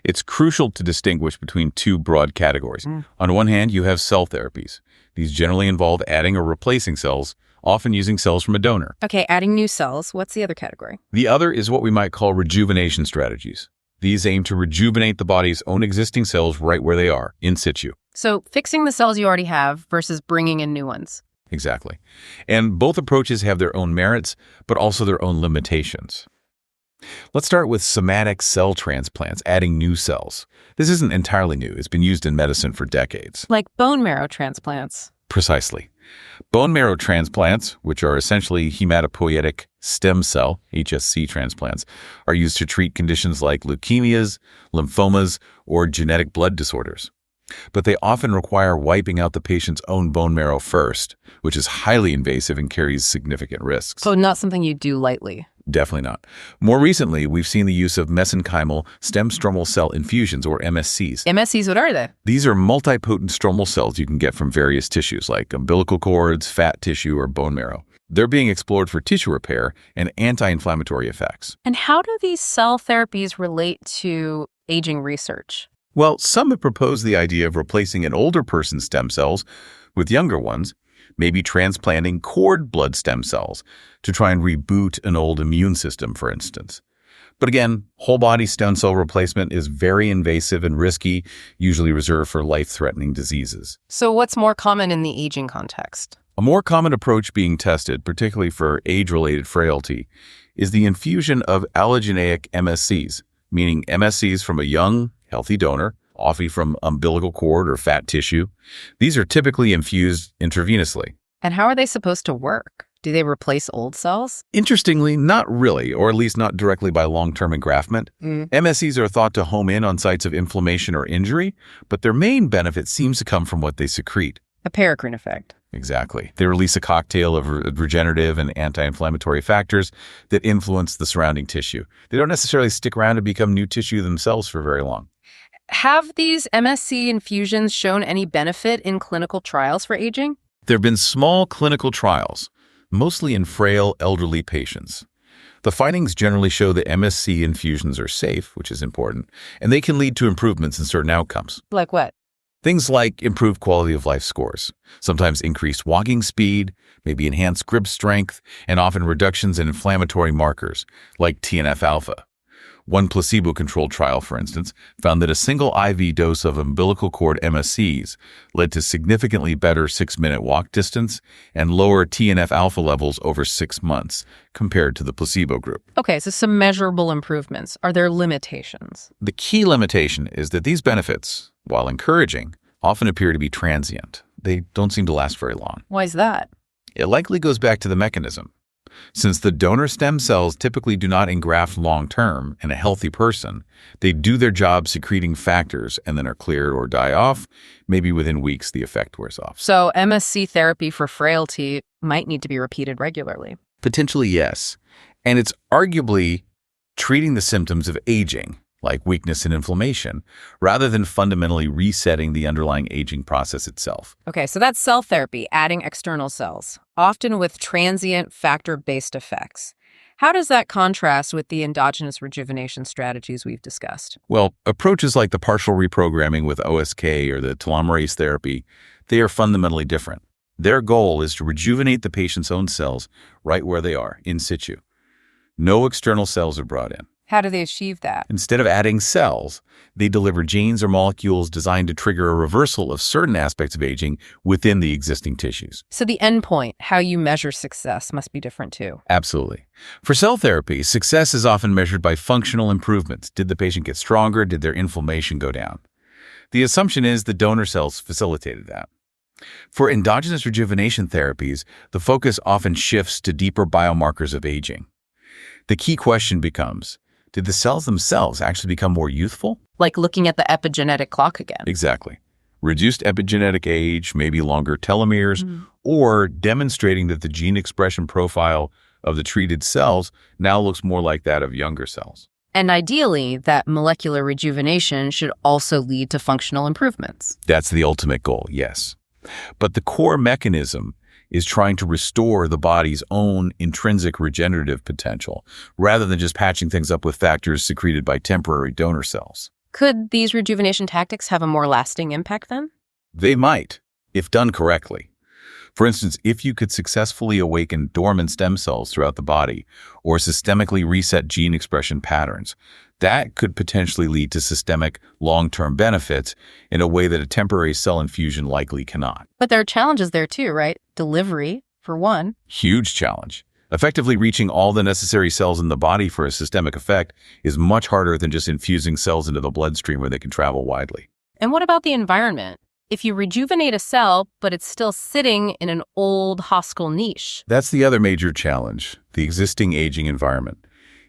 It's crucial to distinguish between two broad categories. On one hand, you have cell therapies. These generally involve adding or replacing cells, often using cells from a donor. Okay, adding new cells. What's the other category? The other is what we might call rejuvenation strategies. These aim to rejuvenate the body's own existing cells right where they are, in situ. So fixing the cells you already have versus bringing in new ones. Exactly. And both approaches have their own merits, but also their own limitations. Let's start with somatic cell transplants, adding new cells. This isn't entirely new. It's been used in medicine for decades. Like bone marrow transplants. Precisely. Bone marrow transplants, which are essentially hematopoietic stem cell, HSC transplants, are used to treat conditions like leukemias, lymphomas, or genetic blood disorders. But they often require wiping out the patient's own bone marrow first, which is highly invasive and carries significant risks. So not something you do lightly. Definitely not. More recently, we've seen the use of mesenchymal stem stromal cell infusions, or MSCs. MSCs, what are they? These are multipotent stromal cells you can get from various tissues, like umbilical cords, fat tissue, or bone marrow. They're being explored for tissue repair and anti-inflammatory effects. And how do these cell therapies relate to aging research? Well, some have proposed the idea of replacing an older person's stem cells with younger ones, maybe transplanting cord blood stem cells to try and reboot an old immune system, for instance. But again, whole-body stem cell replacement is very invasive and risky, usually reserved for life-threatening diseases. So what's more common in the aging context? A more common approach being tested, particularly for age-related frailty, is the infusion of allogeneic MSCs, meaning MSCs from a young, healthy donor, often from umbilical cord or fat tissue. These are typically infused intravenously. And how are they supposed to work? Do they replace old cells? Interestingly, not really, or at least not directly by long-term engraftment. MSCs are thought to home in on sites of inflammation or injury, but their main benefit seems to come from what they secrete. A paracrine effect. Exactly. They release a cocktail of regenerative and anti-inflammatory factors that influence the surrounding tissue. They don't necessarily stick around to become new tissue themselves for very long. Have these MSC infusions shown any benefit in clinical trials for aging? There have been small clinical trials, mostly in frail, elderly patients. The findings generally show that MSC infusions are safe, which is important, and they can lead to improvements in certain outcomes. Like what? Things like improved quality of life scores, sometimes increased walking speed, maybe enhanced grip strength, and often reductions in inflammatory markers like TNF-alpha. One placebo-controlled trial, for instance, found that a single IV dose of umbilical cord MSCs led to significantly better 6-minute walk distance and lower TNF-alpha levels over 6 months compared to the placebo group. Okay, so some measurable improvements. Are there limitations? The key limitation is that these benefits, while encouraging, often appear to be transient. They don't seem to last very long. Why is that? It likely goes back to the mechanism. Since the donor stem cells typically do not engraft long-term in a healthy person, they do their job secreting factors and then are cleared or die off. Maybe within weeks, the effect wears off. So MSC therapy for frailty might need to be repeated regularly. Potentially, yes. And it's arguably treating the symptoms of aging, like weakness and inflammation, rather than fundamentally resetting the underlying aging process itself. Okay, so that's cell therapy, adding external cells, often with transient factor-based effects. How does that contrast with the endogenous rejuvenation strategies we've discussed? Well, approaches like the partial reprogramming with OSK or the telomerase therapy, they are fundamentally different. Their goal is to rejuvenate the patient's own cells right where they are, in situ. No external cells are brought in. How do they achieve that? Instead of adding cells, they deliver genes or molecules designed to trigger a reversal of certain aspects of aging within the existing tissues. So the endpoint, how you measure success, must be different too. Absolutely. For cell therapy, success is often measured by functional improvements. Did the patient get stronger? Did their inflammation go down? The assumption is the donor cells facilitated that. For endogenous rejuvenation therapies, the focus often shifts to deeper biomarkers of aging. The key question becomes, did the cells themselves actually become more youthful? Like looking at the epigenetic clock again. Exactly. Reduced epigenetic age, maybe longer telomeres, or demonstrating that the gene expression profile of the treated cells now looks more like that of younger cells. And ideally, that molecular rejuvenation should also lead to functional improvements. That's the ultimate goal, yes. But the core mechanism is trying to restore the body's own intrinsic regenerative potential, rather than just patching things up with factors secreted by temporary donor cells. Could these rejuvenation tactics have a more lasting impact then? They might, if done correctly. For instance, if you could successfully awaken dormant stem cells throughout the body or systemically reset gene expression patterns, that could potentially lead to systemic, long-term benefits in a way that a temporary cell infusion likely cannot. But there are challenges there too, right? Delivery, for one. Huge challenge. Effectively reaching all the necessary cells in the body for a systemic effect is much harder than just infusing cells into the bloodstream where they can travel widely. And what about the environment? If you rejuvenate a cell, but it's still sitting in an old hostile niche. That's the other major challenge, the existing aging environment.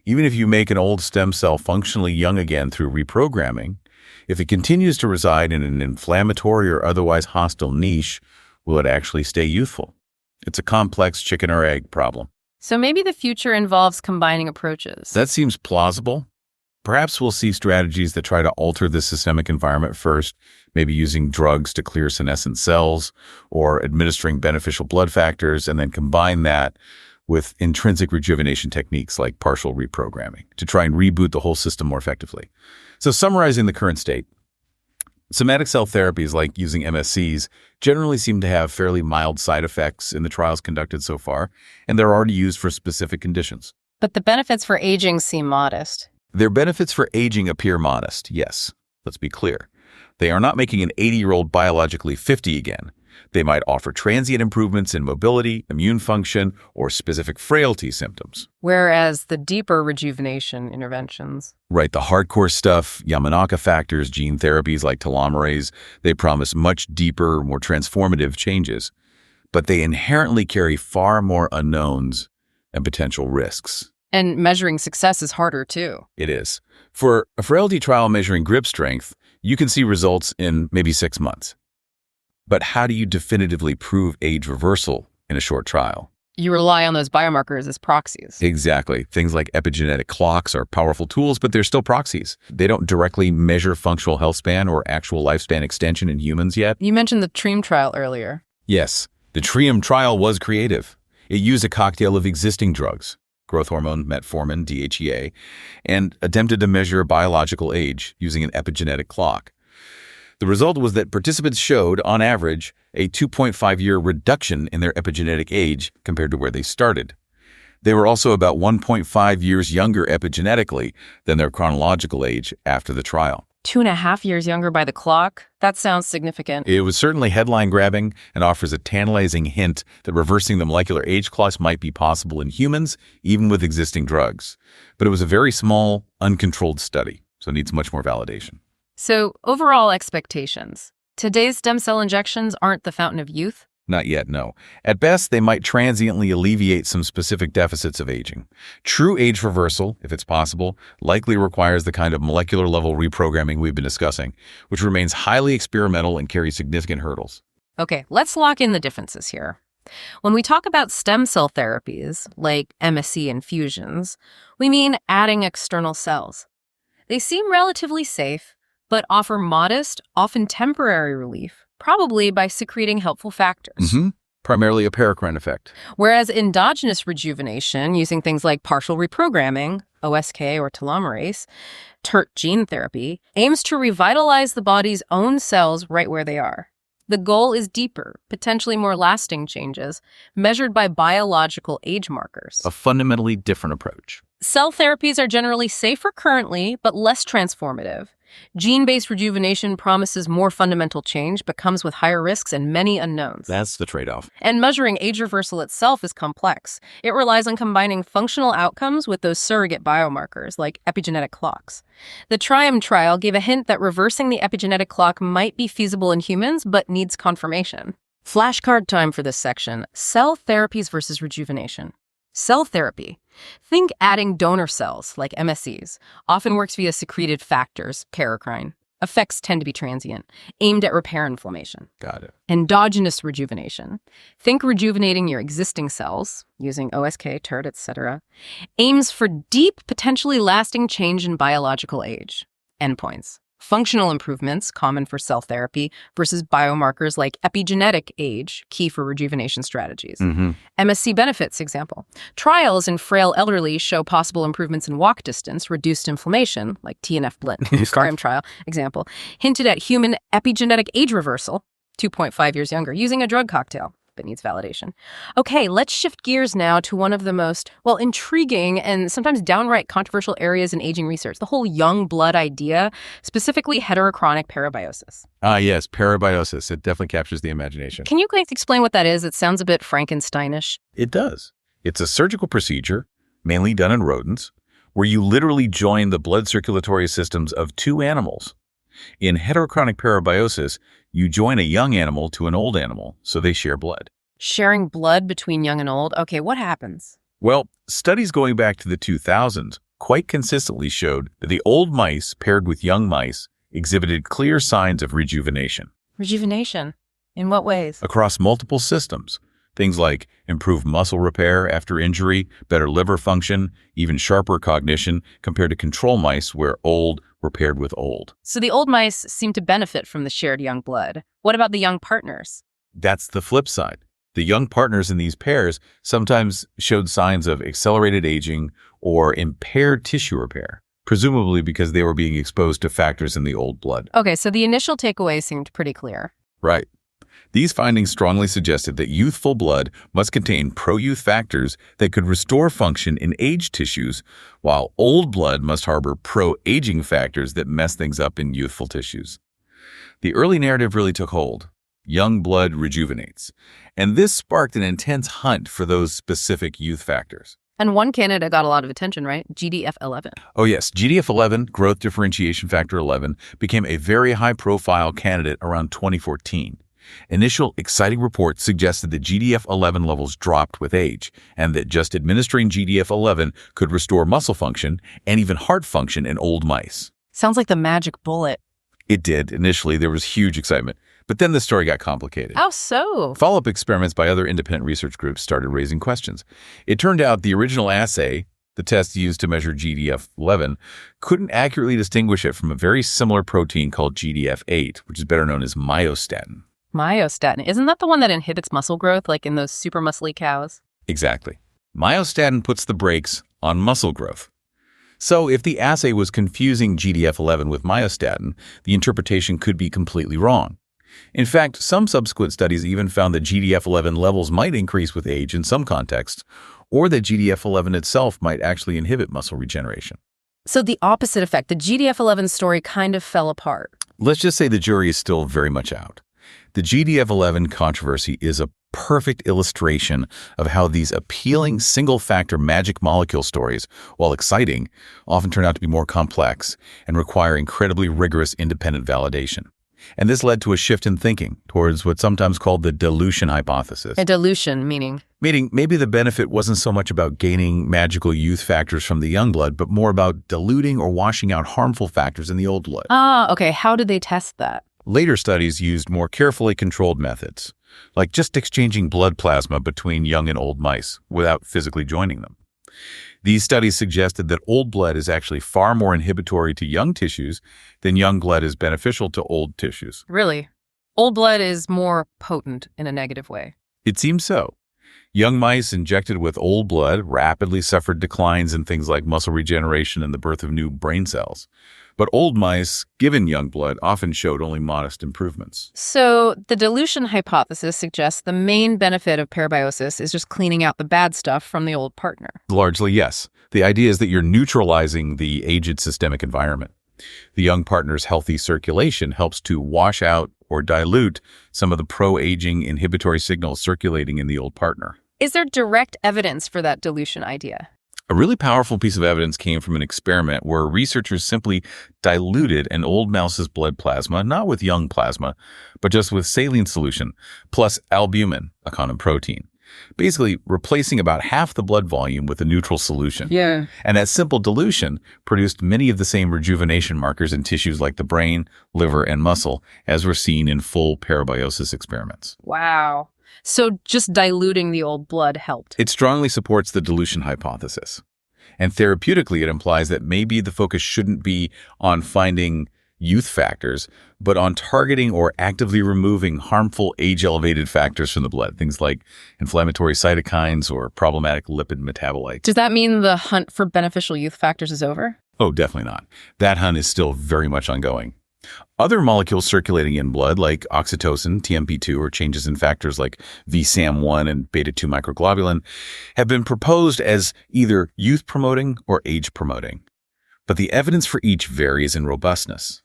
Even if you make an old stem cell functionally young again through reprogramming, if it continues to reside in an inflammatory or otherwise hostile niche, will it actually stay youthful? It's a complex chicken or egg problem. So maybe the future involves combining approaches. That seems plausible. Perhaps we'll see strategies that try to alter the systemic environment first, maybe using drugs to clear senescent cells or administering beneficial blood factors, and then combine that with intrinsic rejuvenation techniques like partial reprogramming to try and reboot the whole system more effectively. So summarizing the current state, somatic cell therapies like using MSCs generally seem to have fairly mild side effects in the trials conducted so far, and they're already used for specific conditions. But the benefits for aging seem modest. Their benefits for aging appear modest, yes. Let's be clear. They are not making an 80-year-old biologically 50 again. They might offer transient improvements in mobility, immune function, or specific frailty symptoms. Whereas the deeper rejuvenation interventions. Right, the hardcore stuff, Yamanaka factors, gene therapies like telomerase, they promise much deeper, more transformative changes. But they inherently carry far more unknowns and potential risks. And measuring success is harder too. It is. For a frailty trial measuring grip strength, you can see results in maybe 6 months. But how do you definitively prove age reversal in a short trial? You rely on those biomarkers as proxies. Exactly. Things like epigenetic clocks are powerful tools, but they're still proxies. They don't directly measure functional health span or actual lifespan extension in humans yet. You mentioned the TRIUMPH trial earlier. Yes, the TRIUMPH trial was creative. It used a cocktail of existing drugs, growth hormone, metformin, DHEA, and attempted to measure biological age using an epigenetic clock. The result was that participants showed, on average, a 2.5-year reduction in their epigenetic age compared to where they started. They were also about 1.5 years younger epigenetically than their chronological age after the trial. 2.5 years younger by the clock? That sounds significant. It was certainly headline-grabbing and offers a tantalizing hint that reversing the molecular age clock might be possible in humans, even with existing drugs. But it was a very small, uncontrolled study, so it needs much more validation. So, overall expectations. Today's stem cell injections aren't the fountain of youth? Not yet, no. At best, they might transiently alleviate some specific deficits of aging. True age reversal, if it's possible, likely requires the kind of molecular-level reprogramming we've been discussing, which remains highly experimental and carries significant hurdles. Okay, let's lock in the differences here. When we talk about stem cell therapies, like MSC infusions, we mean adding external cells. They seem relatively safe, but offer modest, often temporary relief, probably by secreting helpful factors. Primarily a paracrine effect. Whereas endogenous rejuvenation, using things like partial reprogramming, OSK or telomerase, TERT gene therapy, aims to revitalize the body's own cells right where they are. The goal is deeper, potentially more lasting changes, measured by biological age markers. A fundamentally different approach. Cell therapies are generally safer currently, but less transformative. Gene-based rejuvenation promises more fundamental change, but comes with higher risks and many unknowns. That's the trade-off. And measuring age reversal itself is complex. It relies on combining functional outcomes with those surrogate biomarkers, like epigenetic clocks. The TRIUMPH trial gave a hint that reversing the epigenetic clock might be feasible in humans, but needs confirmation. Flashcard time for this section: cell therapies versus rejuvenation. Cell therapy. Think adding donor cells, like MSCs, often works via secreted factors, paracrine. Effects tend to be transient, aimed at repair inflammation. Got it. Endogenous rejuvenation. Think rejuvenating your existing cells, using OSK, TERT, etc. Aims for deep, potentially lasting change in biological age. Endpoints. Functional improvements, common for cell therapy, versus biomarkers like epigenetic age, key for rejuvenation strategies. MSC benefits, example. Trials in frail elderly show possible improvements in walk distance, reduced inflammation, like TNF blend. TRIUMPH trial, example. Hinted at human epigenetic age reversal, 2.5 years younger, using a drug cocktail, but needs validation. Okay, let's shift gears now to one of the most, intriguing and sometimes downright controversial areas in aging research, the whole young blood idea, specifically heterochronic parabiosis. Yes, parabiosis. It definitely captures the imagination. Can you explain what that is? It sounds a bit Frankensteinish. It does. It's a surgical procedure, mainly done in rodents, where you literally join the blood circulatory systems of two animals. In heterochronic parabiosis, you join a young animal to an old animal, so they share blood. Sharing blood between young and old? Okay, what happens? Well, studies going back to the 2000s quite consistently showed that the old mice paired with young mice exhibited clear signs of rejuvenation. Rejuvenation? In what ways? Across multiple systems. Things like improved muscle repair after injury, better liver function, even sharper cognition compared to control mice where old were paired with old. So the old mice seem to benefit from the shared young blood. What about the young partners? That's the flip side. The young partners in these pairs sometimes showed signs of accelerated aging or impaired tissue repair, presumably because they were being exposed to factors in the old blood. Okay, so the initial takeaway seemed pretty clear. Right. These findings strongly suggested that youthful blood must contain pro-youth factors that could restore function in aged tissues, while old blood must harbor pro-aging factors that mess things up in youthful tissues. The early narrative really took hold. Young blood rejuvenates. And this sparked an intense hunt for those specific youth factors. And one candidate got a lot of attention, right? GDF11. Oh yes, GDF11, growth differentiation factor 11, became a very high-profile candidate around 2014. Initial exciting reports suggested that GDF11 levels dropped with age, and that just administering GDF11 could restore muscle function and even heart function in old mice. Sounds like the magic bullet. It did. Initially, there was huge excitement, but then the story got complicated. How so? Follow-up experiments by other independent research groups started raising questions. It turned out the original assay, the test used to measure GDF11, couldn't accurately distinguish it from a very similar protein called GDF8, which is better known as myostatin. Myostatin. Isn't that the one that inhibits muscle growth, like in those super muscly cows? Exactly. Myostatin puts the brakes on muscle growth. So if the assay was confusing GDF11 with myostatin, the interpretation could be completely wrong. In fact, some subsequent studies even found that GDF11 levels might increase with age in some contexts, or that GDF11 itself might actually inhibit muscle regeneration. So the opposite effect, the GDF11 story kind of fell apart. Let's just say the jury is still very much out. The GDF11 controversy is a perfect illustration of how these appealing single-factor magic molecule stories, while exciting, often turn out to be more complex and require incredibly rigorous independent validation. And this led to a shift in thinking towards what's sometimes called the dilution hypothesis. A dilution, meaning? Meaning maybe the benefit wasn't so much about gaining magical youth factors from the young blood, but more about diluting or washing out harmful factors in the old blood. Okay. How did they test that? Later studies used more carefully controlled methods, like just exchanging blood plasma between young and old mice without physically joining them. These studies suggested that old blood is actually far more inhibitory to young tissues than young blood is beneficial to old tissues. Really? Old blood is more potent in a negative way. It seems so. Young mice injected with old blood rapidly suffered declines in things like muscle regeneration and the birth of new brain cells. But old mice, given young blood, often showed only modest improvements. So the dilution hypothesis suggests the main benefit of parabiosis is just cleaning out the bad stuff from the old partner. Largely, yes. The idea is that you're neutralizing the aged systemic environment. The young partner's healthy circulation helps to wash out or dilute some of the pro-aging inhibitory signals circulating in the old partner. Is there direct evidence for that dilution idea? A really powerful piece of evidence came from an experiment where researchers simply diluted an old mouse's blood plasma, not with young plasma, but just with saline solution, plus albumin, a common protein, basically replacing about half the blood volume with a neutral solution. Yeah. And that simple dilution produced many of the same rejuvenation markers in tissues like the brain, liver, and muscle, as were seen in full parabiosis experiments. Wow. So just diluting the old blood helped. It strongly supports the dilution hypothesis. And therapeutically, it implies that maybe the focus shouldn't be on finding youth factors, but on targeting or actively removing harmful age-elevated factors from the blood, things like inflammatory cytokines or problematic lipid metabolites. Does that mean the hunt for beneficial youth factors is over? Oh, definitely not. That hunt is still very much ongoing. Other molecules circulating in blood, like oxytocin, TMP2, or changes in factors like VSAM1 and beta-2 microglobulin, have been proposed as either youth-promoting or age-promoting. But the evidence for each varies in robustness.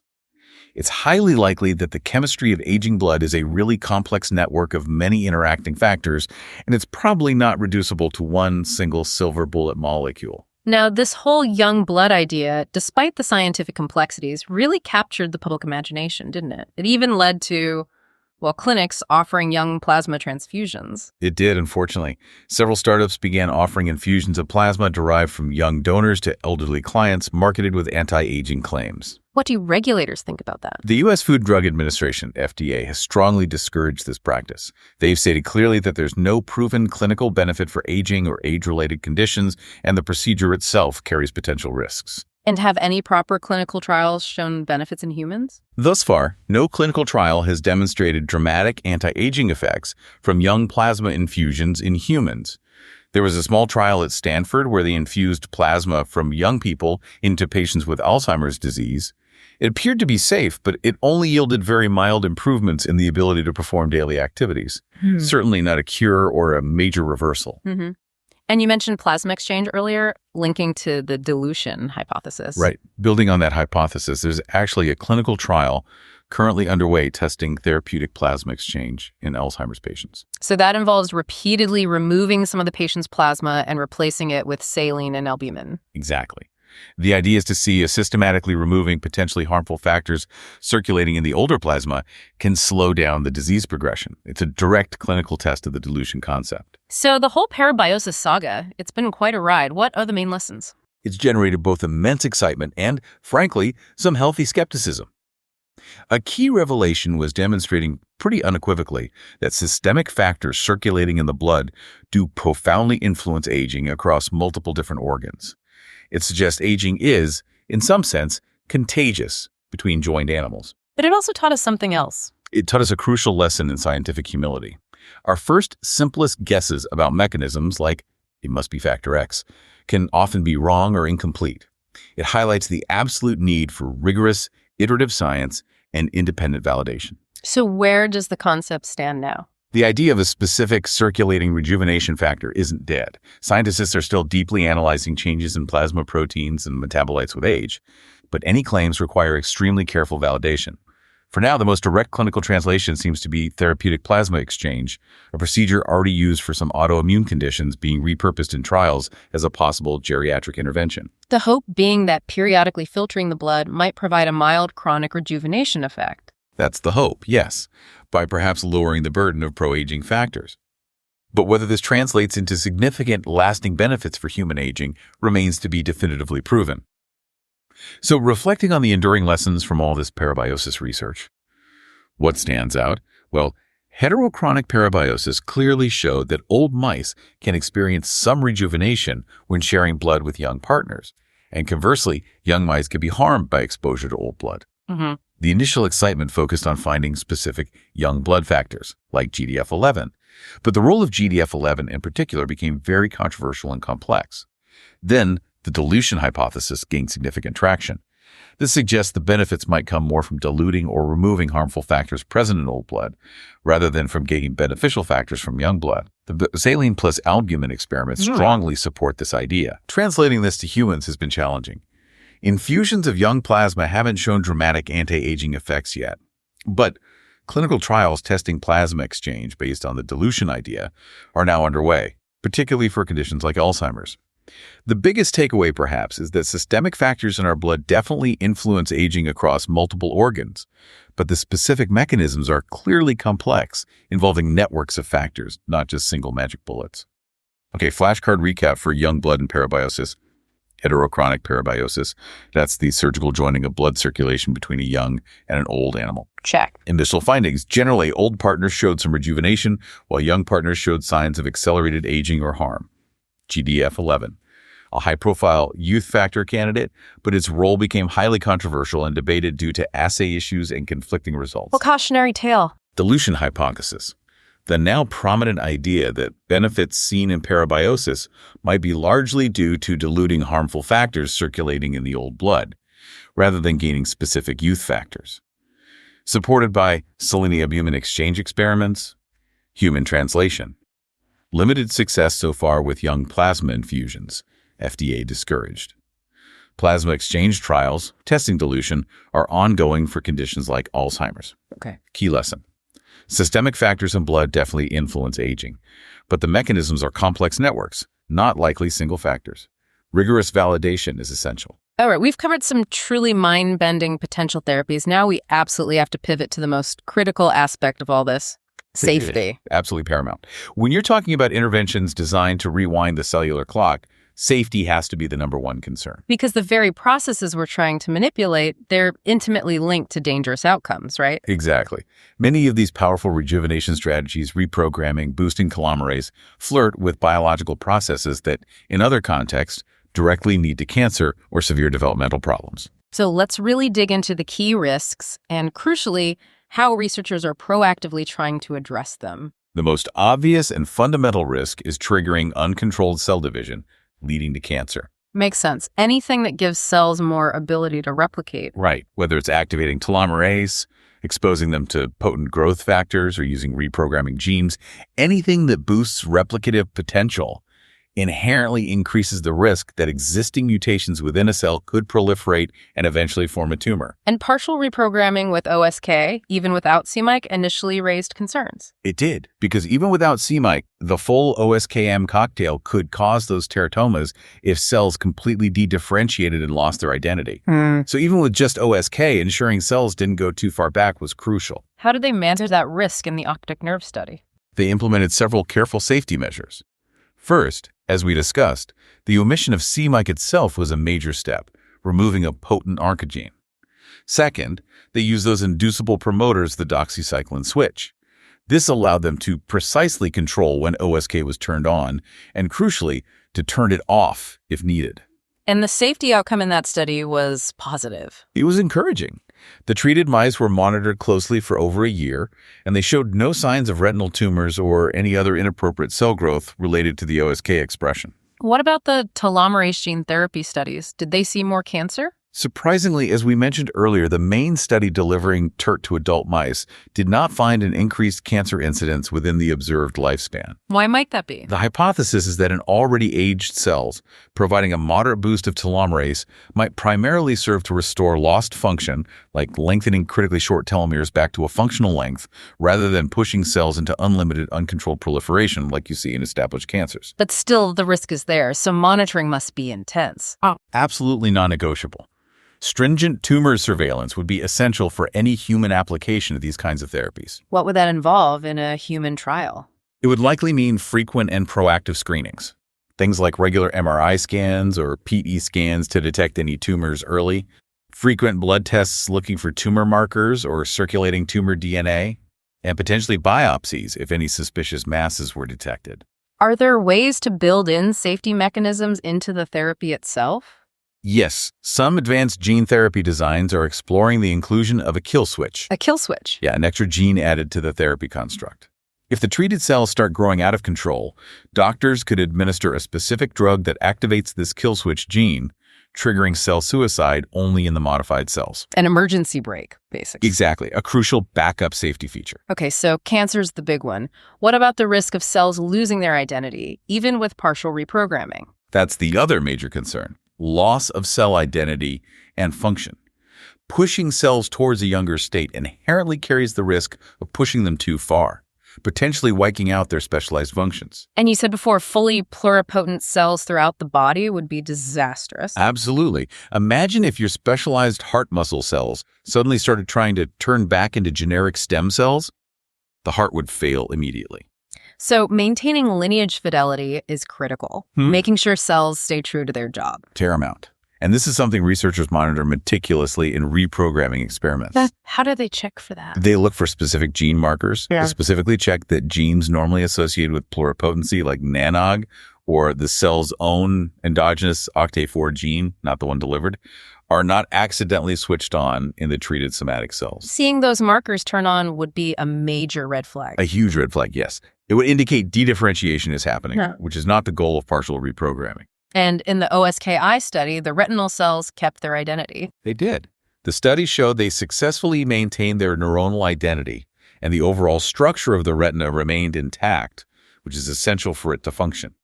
It's highly likely that the chemistry of aging blood is a really complex network of many interacting factors, and it's probably not reducible to one single silver bullet molecule. Now, this whole young blood idea, despite the scientific complexities, really captured the public imagination, didn't it? It even led to, clinics offering young plasma transfusions. It did, unfortunately. Several startups began offering infusions of plasma derived from young donors to elderly clients, marketed with anti-aging claims. What do regulators think about that? The U.S. Food and Drug Administration, FDA, has strongly discouraged this practice. They've stated clearly that there's no proven clinical benefit for aging or age-related conditions, and the procedure itself carries potential risks. And have any proper clinical trials shown benefits in humans? Thus far, no clinical trial has demonstrated dramatic anti-aging effects from young plasma infusions in humans. There was a small trial at Stanford where they infused plasma from young people into patients with Alzheimer's disease. It appeared to be safe, but it only yielded very mild improvements in the ability to perform daily activities. Certainly not a cure or a major reversal. Mm-hmm. And you mentioned plasma exchange earlier, linking to the dilution hypothesis. Right. Building on that hypothesis, there's actually a clinical trial currently underway testing therapeutic plasma exchange in Alzheimer's patients. So that involves repeatedly removing some of the patient's plasma and replacing it with saline and albumin. Exactly. The idea is to see if systematically removing potentially harmful factors circulating in the older plasma can slow down the disease progression. It's a direct clinical test of the dilution concept. So the whole parabiosis saga, it's been quite a ride. What are the main lessons? It's generated both immense excitement and, frankly, some healthy skepticism. A key revelation was demonstrating pretty unequivocally that systemic factors circulating in the blood do profoundly influence aging across multiple different organs. It suggests aging is, in some sense, contagious between joined animals. But it also taught us something else. It taught us a crucial lesson in scientific humility. Our first, simplest guesses about mechanisms, like it must be factor X, can often be wrong or incomplete. It highlights the absolute need for rigorous, iterative science and independent validation. So where does the concept stand now? The idea of a specific circulating rejuvenation factor isn't dead. Scientists are still deeply analyzing changes in plasma proteins and metabolites with age, but any claims require extremely careful validation. For now, the most direct clinical translation seems to be therapeutic plasma exchange, a procedure already used for some autoimmune conditions being repurposed in trials as a possible geriatric intervention. The hope being that periodically filtering the blood might provide a mild chronic rejuvenation effect. That's the hope, yes, by perhaps lowering the burden of pro-aging factors. But whether this translates into significant, lasting benefits for human aging remains to be definitively proven. So, reflecting on the enduring lessons from all this parabiosis research, what stands out? Well, heterochronic parabiosis clearly showed that old mice can experience some rejuvenation when sharing blood with young partners, and conversely, young mice can be harmed by exposure to old blood. The initial excitement focused on finding specific young blood factors, like GDF11, but the role of GDF11 in particular became very controversial and complex. Then, the dilution hypothesis gained significant traction. This suggests the benefits might come more from diluting or removing harmful factors present in old blood, rather than from gaining beneficial factors from young blood. The saline plus albumin experiments strongly support this idea. Translating this to humans has been challenging. Infusions of young plasma haven't shown dramatic anti-aging effects yet, but clinical trials testing plasma exchange based on the dilution idea are now underway, particularly for conditions like Alzheimer's. The biggest takeaway, perhaps, is that systemic factors in our blood definitely influence aging across multiple organs, but the specific mechanisms are clearly complex, involving networks of factors, not just single magic bullets. Okay, flashcard recap for young blood and parabiosis. Heterochronic parabiosis, that's the surgical joining of blood circulation between a young and an old animal. Check. Initial findings. Generally, old partners showed some rejuvenation, while young partners showed signs of accelerated aging or harm. GDF11, a high-profile youth factor candidate, but its role became highly controversial and debated due to assay issues and conflicting results. Well, cautionary tale. Dilution hypothesis, the now prominent idea that benefits seen in parabiosis might be largely due to diluting harmful factors circulating in the old blood, rather than gaining specific youth factors. Supported by selenium-albumin exchange experiments, human translation. Limited success so far with young plasma infusions, FDA discouraged. Plasma exchange trials, testing dilution, are ongoing for conditions like Alzheimer's. Okay. Key lesson. Systemic factors in blood definitely influence aging, but the mechanisms are complex networks, not likely single factors. Rigorous validation is essential. All right, we've covered some truly mind-bending potential therapies. Now we absolutely have to pivot to the most critical aspect of all this. Safety. Absolutely paramount. When you're talking about interventions designed to rewind the cellular clock, safety has to be the number one concern. Because the very processes we're trying to manipulate, they're intimately linked to dangerous outcomes, right? Exactly. Many of these powerful rejuvenation strategies, reprogramming, boosting telomerase, flirt with biological processes that, in other contexts, directly lead to cancer or severe developmental problems. So let's really dig into the key risks and, crucially, how researchers are proactively trying to address them. The most obvious and fundamental risk is triggering uncontrolled cell division, leading to cancer. Makes sense. Anything that gives cells more ability to replicate. Right. Whether it's activating telomerase, exposing them to potent growth factors, or using reprogramming genes, anything that boosts replicative potential inherently increases the risk that existing mutations within a cell could proliferate and eventually form a tumor. And partial reprogramming with OSK, even without CMYC, initially raised concerns. It did, because even without CMYC, the full OSKM cocktail could cause those teratomas if cells completely de-differentiated and lost their identity. So even with just OSK, ensuring cells didn't go too far back was crucial. How did they manage that risk in the optic nerve study? They implemented several careful safety measures. First, as we discussed, the omission of CMYC itself was a major step, removing a potent oncogene. Second, they used those inducible promoters, the doxycycline switch. This allowed them to precisely control when OSK was turned on, and crucially, to turn it off if needed. And the safety outcome in that study was positive. It was encouraging. The treated mice were monitored closely for over a year, and they showed no signs of retinal tumors or any other inappropriate cell growth related to the OSK expression. What about the telomerase gene therapy studies? Did they see more cancer? Surprisingly, as we mentioned earlier, the main study delivering TERT to adult mice did not find an increased cancer incidence within the observed lifespan. Why might that be? The hypothesis is that in already aged cells, providing a moderate boost of telomerase might primarily serve to restore lost function, like lengthening critically short telomeres back to a functional length, rather than pushing cells into unlimited, uncontrolled proliferation like you see in established cancers. But still, the risk is there, so monitoring must be intense. Absolutely non-negotiable. Stringent tumor surveillance would be essential for any human application of these kinds of therapies. What would that involve in a human trial? It would likely mean frequent and proactive screenings. Things like regular MRI scans or PET scans to detect any tumors early, frequent blood tests looking for tumor markers or circulating tumor DNA, and potentially biopsies if any suspicious masses were detected. Are there ways to build in safety mechanisms into the therapy itself? Yes, some advanced gene therapy designs are exploring the inclusion of a kill switch. A kill switch? Yeah, an extra gene added to the therapy construct. If the treated cells start growing out of control, doctors could administer a specific drug that activates this kill switch gene, triggering cell suicide only in the modified cells. An emergency brake, basically. Exactly, a crucial backup safety feature. Okay, so cancer's the big one. What about the risk of cells losing their identity, even with partial reprogramming? That's the other major concern. Loss of cell identity and function. Pushing cells towards a younger state inherently carries the risk of pushing them too far, potentially wiping out their specialized functions. And you said before, fully pluripotent cells throughout the body would be disastrous. Absolutely. Imagine if your specialized heart muscle cells suddenly started trying to turn back into generic stem cells. The heart would fail immediately. So maintaining lineage fidelity is critical, making sure cells stay true to their job. Paramount. And this is something researchers monitor meticulously in reprogramming experiments. How do they check for that? They look for specific gene markers, to specifically check that genes normally associated with pluripotency, like NANOG, or the cell's own endogenous octa4 gene, not the one delivered, are not accidentally switched on in the treated somatic cells. Seeing those markers turn on would be a major red flag. A huge red flag, yes. It would indicate dedifferentiation is happening, which is not the goal of partial reprogramming. And in the OSKI study, the retinal cells kept their identity. They did. The study showed they successfully maintained their neuronal identity, and the overall structure of the retina remained intact, which is essential for it to function.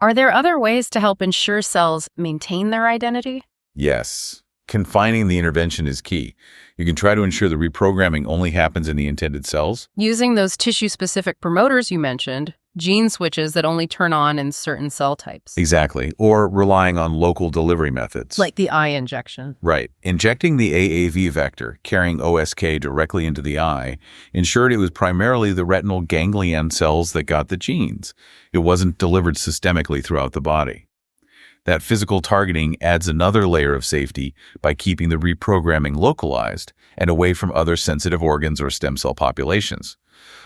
Are there other ways to help ensure cells maintain their identity? Yes. Confining the intervention is key. You can try to ensure the reprogramming only happens in the intended cells. Using those tissue-specific promoters you mentioned, gene switches that only turn on in certain cell types. Exactly. Or relying on local delivery methods. Like the eye injection. Right. Injecting the AAV vector, carrying OSK directly into the eye, ensured it was primarily the retinal ganglion cells that got the genes. It wasn't delivered systemically throughout the body. That physical targeting adds another layer of safety by keeping the reprogramming localized and away from other sensitive organs or stem cell populations.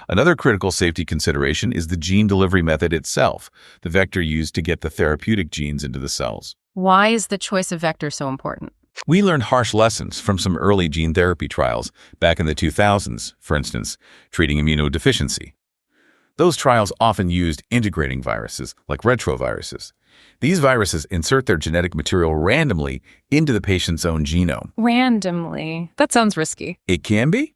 Another critical safety consideration is the gene delivery method itself, the vector used to get the therapeutic genes into the cells. Why is the choice of vector so important? We learned harsh lessons from some early gene therapy trials back in the 2000s, for instance, treating immunodeficiency. Those trials often used integrating viruses, like retroviruses. These viruses insert their genetic material randomly into the patient's own genome. Randomly? That sounds risky. It can be.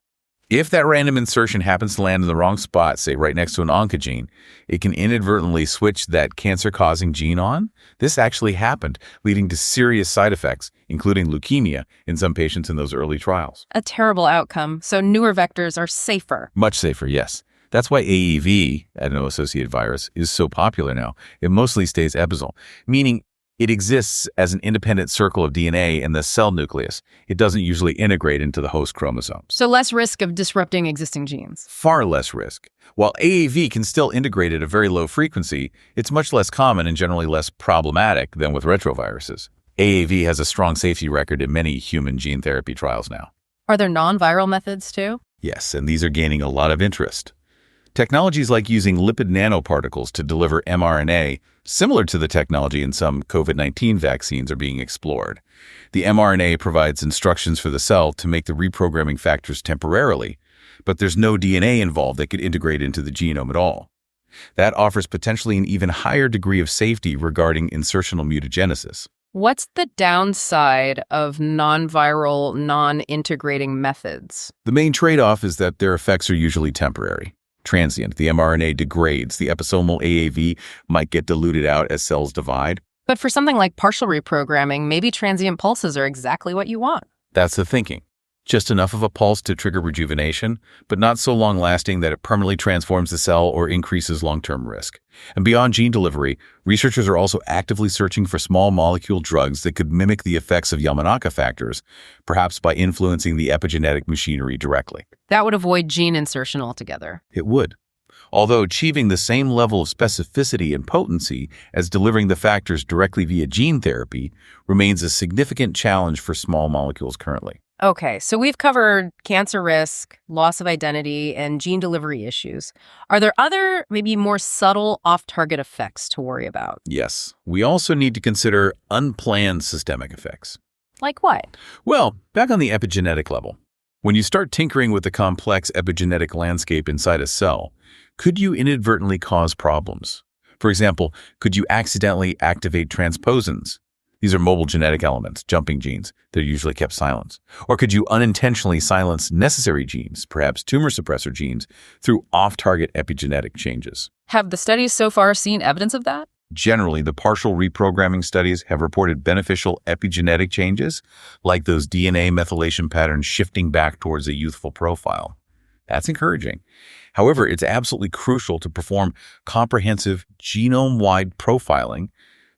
If that random insertion happens to land in the wrong spot, say right next to an oncogene, it can inadvertently switch that cancer-causing gene on. This actually happened, leading to serious side effects, including leukemia, in some patients in those early trials. A terrible outcome, so newer vectors are safer. Much safer, yes. That's why AAV, adeno-associated virus, is so popular now. It mostly stays epizal, meaning it exists as an independent circle of DNA in the cell nucleus. It doesn't usually integrate into the host chromosome. So less risk of disrupting existing genes. Far less risk. While AAV can still integrate at a very low frequency, it's much less common and generally less problematic than with retroviruses. AAV has a strong safety record in many human gene therapy trials now. Are there non-viral methods too? Yes, and these are gaining a lot of interest. Technologies like using lipid nanoparticles to deliver mRNA, similar to the technology in some COVID-19 vaccines, are being explored. The mRNA provides instructions for the cell to make the reprogramming factors temporarily, but there's no DNA involved that could integrate into the genome at all. That offers potentially an even higher degree of safety regarding insertional mutagenesis. What's the downside of non-viral, non-integrating methods? The main trade-off is that their effects are usually temporary. Transient, the mRNA degrades, the episomal AAV might get diluted out as cells divide. But for something like partial reprogramming, maybe transient pulses are exactly what you want. That's the thinking. Just enough of a pulse to trigger rejuvenation, but not so long-lasting that it permanently transforms the cell or increases long-term risk. And beyond gene delivery, researchers are also actively searching for small molecule drugs that could mimic the effects of Yamanaka factors, perhaps by influencing the epigenetic machinery directly. That would avoid gene insertion altogether. It would. Although achieving the same level of specificity and potency as delivering the factors directly via gene therapy remains a significant challenge for small molecules currently. Okay, so we've covered cancer risk, loss of identity, and gene delivery issues. Are there other, maybe more subtle off-target effects to worry about? Yes, we also need to consider unplanned systemic effects. Like what? Well, back on the epigenetic level, when you start tinkering with the complex epigenetic landscape inside a cell, could you inadvertently cause problems? For example, could you accidentally activate transposons? These are mobile genetic elements, jumping genes. They're usually kept silent. Or could you unintentionally silence necessary genes, perhaps tumor suppressor genes, through off-target epigenetic changes? Have the studies so far seen evidence of that? Generally, the partial reprogramming studies have reported beneficial epigenetic changes, like those DNA methylation patterns shifting back towards a youthful profile. That's encouraging. However, it's absolutely crucial to perform comprehensive genome-wide profiling,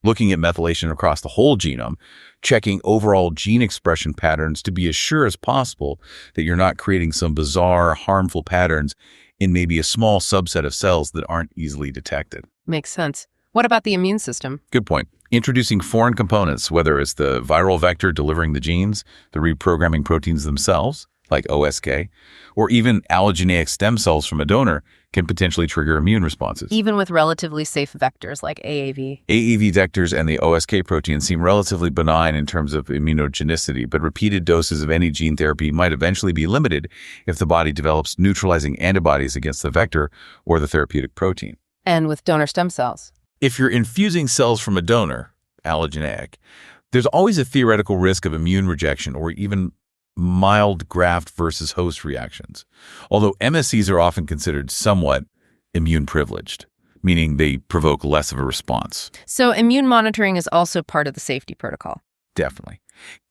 looking at methylation across the whole genome, checking overall gene expression patterns to be as sure as possible that you're not creating some bizarre, harmful patterns in maybe a small subset of cells that aren't easily detected. Makes sense. What about the immune system? Good point. Introducing foreign components, whether it's the viral vector delivering the genes, the reprogramming proteins themselves, like OSK, or even allogeneic stem cells from a donor, can potentially trigger immune responses. Even with relatively safe vectors like AAV. AAV vectors and the OSK protein seem relatively benign in terms of immunogenicity, but repeated doses of any gene therapy might eventually be limited if the body develops neutralizing antibodies against the vector or the therapeutic protein. And with donor stem cells. If you're infusing cells from a donor, allogeneic, there's always a theoretical risk of immune rejection or even mild graft versus host reactions, although MSCs are often considered somewhat immune privileged, meaning they provoke less of a response. So immune monitoring is also part of the safety protocol. Definitely.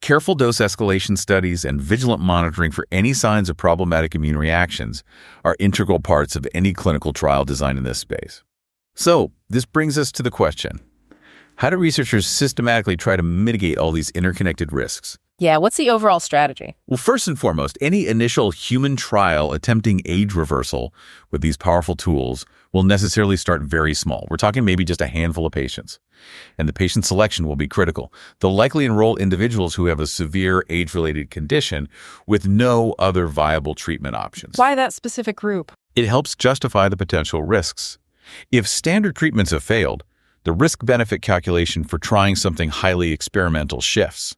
Careful dose escalation studies and vigilant monitoring for any signs of problematic immune reactions are integral parts of any clinical trial designed in this space. So, this brings us to the question, how do researchers systematically try to mitigate all these interconnected risks? Yeah, what's the overall strategy? Well, first and foremost, any initial human trial attempting age reversal with these powerful tools will necessarily start very small. We're talking maybe just a handful of patients. And the patient selection will be critical. They'll likely enroll individuals who have a severe age-related condition with no other viable treatment options. Why that specific group? It helps justify the potential risks. If standard treatments have failed, the risk-benefit calculation for trying something highly experimental shifts.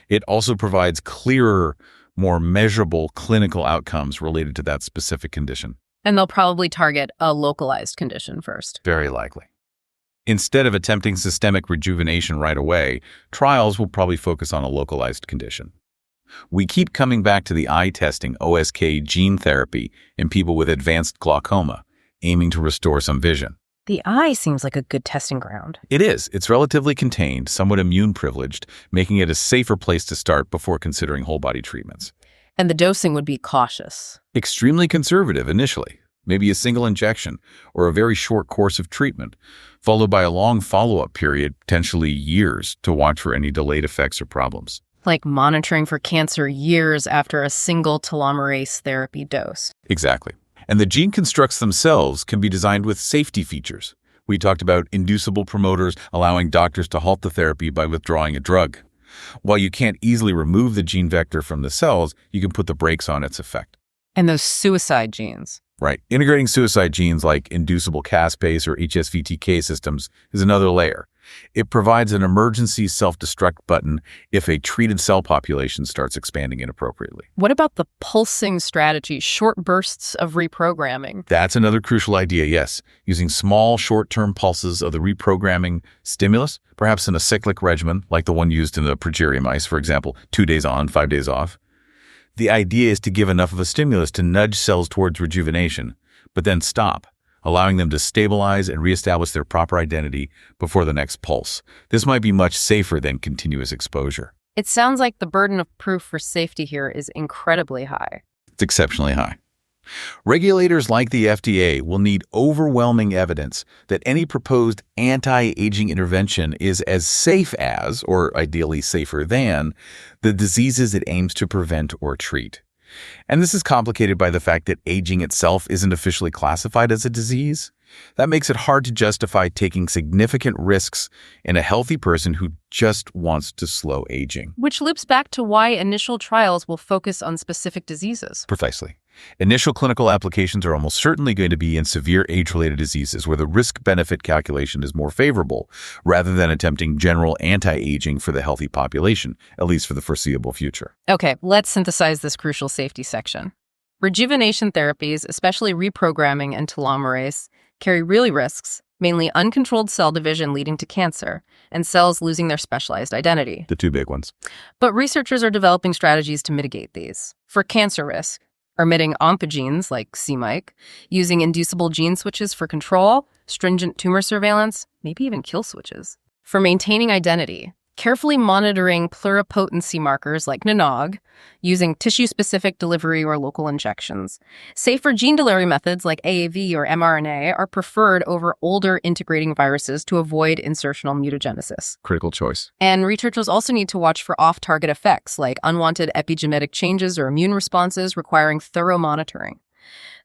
It also provides clearer, more measurable clinical outcomes related to that specific condition. And they'll probably target a localized condition first. Very likely. Instead of attempting systemic rejuvenation right away, trials will probably focus on a localized condition. We keep coming back to the eye-testing OSK gene therapy in people with advanced glaucoma, aiming to restore some vision. The eye seems like a good testing ground. It is. It's relatively contained, somewhat immune privileged, making it a safer place to start before considering whole-body treatments. And the dosing would be cautious. Extremely conservative initially, maybe a single injection or a very short course of treatment, followed by a long follow-up period, potentially years, to watch for any delayed effects or problems. Like monitoring for cancer years after a single telomerase therapy dose. Exactly. And the gene constructs themselves can be designed with safety features. We talked about inducible promoters allowing doctors to halt the therapy by withdrawing a drug. While you can't easily remove the gene vector from the cells, you can put the brakes on its effect. And those suicide genes. Right. Integrating suicide genes like inducible caspase or HSVTK systems is another layer. It provides an emergency self-destruct button if a treated cell population starts expanding inappropriately. What about the pulsing strategy, short bursts of reprogramming? That's another crucial idea, yes. Using small, short-term pulses of the reprogramming stimulus, perhaps in a cyclic regimen, like the one used in the progeria mice, for example, 2 days on, 5 days off. The idea is to give enough of a stimulus to nudge cells towards rejuvenation, but then stop, allowing them to stabilize and reestablish their proper identity before the next pulse. This might be much safer than continuous exposure. It sounds like the burden of proof for safety here is incredibly high. It's exceptionally high. Regulators like the FDA will need overwhelming evidence that any proposed anti-aging intervention is as safe as, or ideally safer than, the diseases it aims to prevent or treat. And this is complicated by the fact that aging itself isn't officially classified as a disease. That makes it hard to justify taking significant risks in a healthy person who just wants to slow aging. Which loops back to why initial trials will focus on specific diseases. Precisely. Initial clinical applications are almost certainly going to be in severe age-related diseases where the risk-benefit calculation is more favorable, rather than attempting general anti-aging for the healthy population, at least for the foreseeable future. Okay, let's synthesize this crucial safety section. Rejuvenation therapies, especially reprogramming and telomerase, carry real risks, mainly uncontrolled cell division leading to cancer, and cells losing their specialized identity. The two big ones. But researchers are developing strategies to mitigate these. For cancer risk, omitting oncogenes like c-Myc, using inducible gene switches for control, stringent tumor surveillance, maybe even kill switches. For maintaining identity, carefully monitoring pluripotency markers like NANOG, using tissue-specific delivery or local injections. Safer gene delivery methods like AAV or mRNA are preferred over older integrating viruses to avoid insertional mutagenesis. Critical choice. And researchers also need to watch for off-target effects like unwanted epigenetic changes or immune responses requiring thorough monitoring.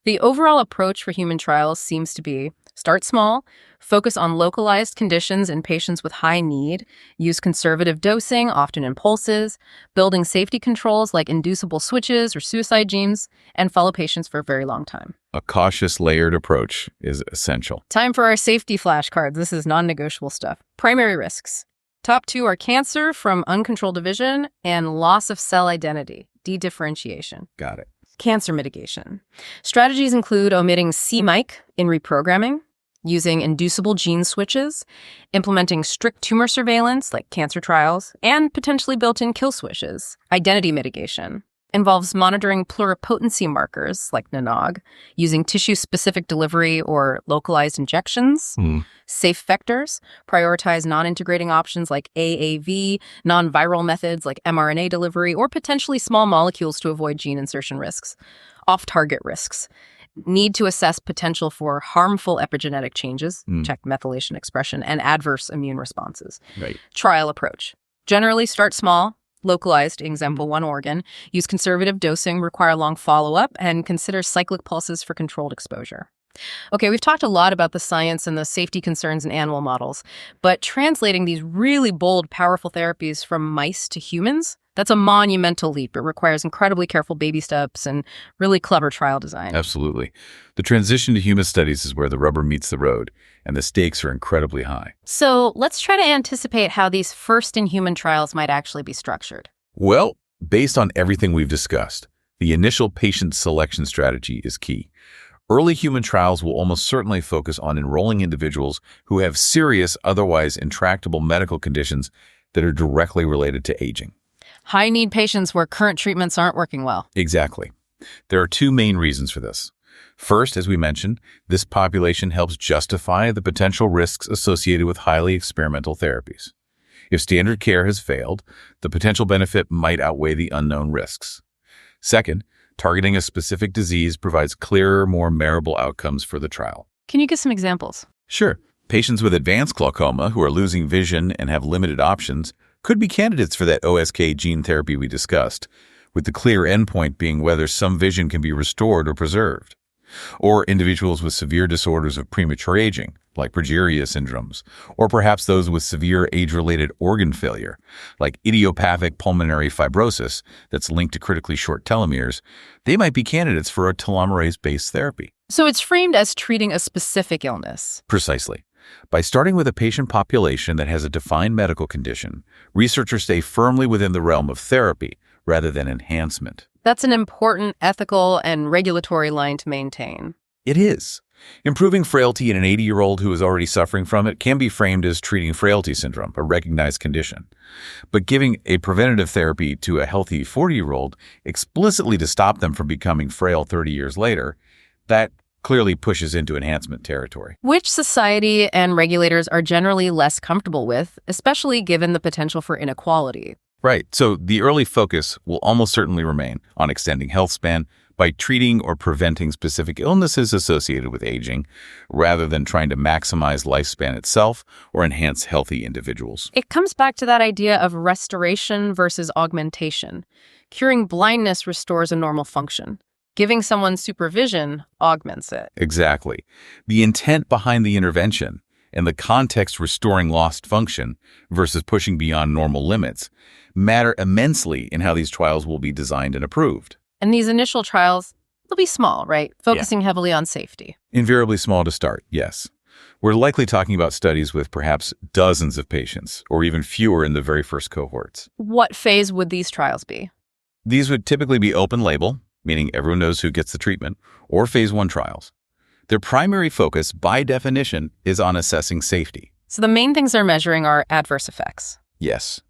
The overall approach for human trials seems to be start small, focus on localized conditions in patients with high need, use conservative dosing, often in pulses, building safety controls like inducible switches or suicide genes, and follow patients for a very long time. A cautious, layered approach is essential. Time for our safety flashcards. This is non-negotiable stuff. Primary risks. Top 2 are cancer from uncontrolled division and loss of cell identity, dedifferentiation. Got it. Cancer mitigation. Strategies include omitting c-Myc in reprogramming, using inducible gene switches, implementing strict tumor surveillance like cancer trials, and potentially built-in kill switches. Identity mitigation involves monitoring pluripotency markers like NANOG, using tissue-specific delivery or localized injections. Safe vectors prioritize non-integrating options like AAV, non-viral methods like mRNA delivery, or potentially small molecules to avoid gene insertion risks. Off-target risks need to assess potential for harmful epigenetic changes, check methylation expression, and adverse immune responses. Right. Trial approach. Generally start small, localized, example one organ, use conservative dosing, require long follow-up, and consider cyclic pulses for controlled exposure. Okay, we've talked a lot about the science and the safety concerns in animal models, but translating these really bold, powerful therapies from mice to humans, that's a monumental leap. It requires incredibly careful baby steps and really clever trial design. Absolutely. The transition to human studies is where the rubber meets the road, and the stakes are incredibly high. So let's try to anticipate how these first-in-human trials might actually be structured. Well, based on everything we've discussed, the initial patient selection strategy is key. Early human trials will almost certainly focus on enrolling individuals who have serious, otherwise intractable medical conditions that are directly related to aging. High-need patients where current treatments aren't working well. Exactly. There are two main reasons for this. First, as we mentioned, this population helps justify the potential risks associated with highly experimental therapies. If standard care has failed, the potential benefit might outweigh the unknown risks. Second, targeting a specific disease provides clearer, more measurable outcomes for the trial. Can you give some examples? Sure. Patients with advanced glaucoma who are losing vision and have limited options could be candidates for that OSK gene therapy we discussed, with the clear endpoint being whether some vision can be restored or preserved. Or individuals with severe disorders of premature aging, like progeria syndromes, or perhaps those with severe age-related organ failure, like idiopathic pulmonary fibrosis that's linked to critically short telomeres. They might be candidates for a telomerase-based therapy. So it's framed as treating a specific illness. Precisely. By starting with a patient population that has a defined medical condition, researchers stay firmly within the realm of therapy rather than enhancement. That's an important ethical and regulatory line to maintain. It is. Improving frailty in an 80-year-old who is already suffering from it can be framed as treating frailty syndrome, a recognized condition. But giving a preventative therapy to a healthy 40-year-old explicitly to stop them from becoming frail 30 years later, that clearly pushes into enhancement territory. Which society and regulators are generally less comfortable with, especially given the potential for inequality. Right. So the early focus will almost certainly remain on extending health span by treating or preventing specific illnesses associated with aging, rather than trying to maximize lifespan itself or enhance healthy individuals. It comes back to that idea of restoration versus augmentation. Curing blindness restores a normal function. Giving someone supervision augments it. Exactly. The intent behind the intervention and the context restoring lost function versus pushing beyond normal limits matter immensely in how these trials will be designed and approved. And these initial trials, they'll be small, right? Focusing heavily on safety. Invariably small to start, yes. We're likely talking about studies with perhaps dozens of patients, or even fewer in the very first cohorts. What phase would these trials be? These would typically be open label, meaning everyone knows who gets the treatment, or phase 1 trials. Their primary focus, by definition, is on assessing safety. So the main things they're measuring are adverse effects. Yes.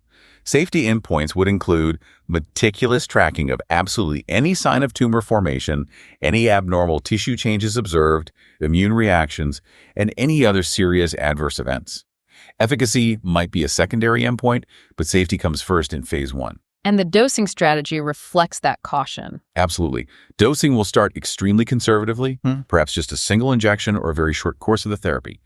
Safety endpoints would include meticulous tracking of absolutely any sign of tumor formation, any abnormal tissue changes observed, immune reactions, and any other serious adverse events. Efficacy might be a secondary endpoint, but safety comes first in phase 1. And the dosing strategy reflects that caution. Absolutely. Dosing will start extremely conservatively, perhaps just a single injection or a very short course of the therapy.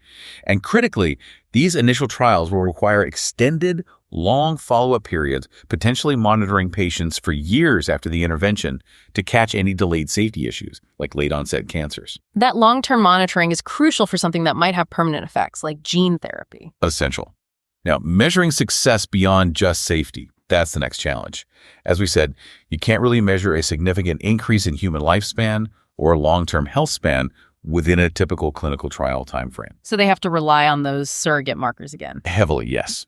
And critically, these initial trials will require extended, long follow-up periods, potentially monitoring patients for years after the intervention to catch any delayed safety issues, like late-onset cancers. That long-term monitoring is crucial for something that might have permanent effects, like gene therapy. Essential. Now, measuring success beyond just safety, that's the next challenge. As we said, you can't really measure a significant increase in human lifespan or long-term health span within a typical clinical trial timeframe. So they have to rely on those surrogate markers again. Heavily, yes.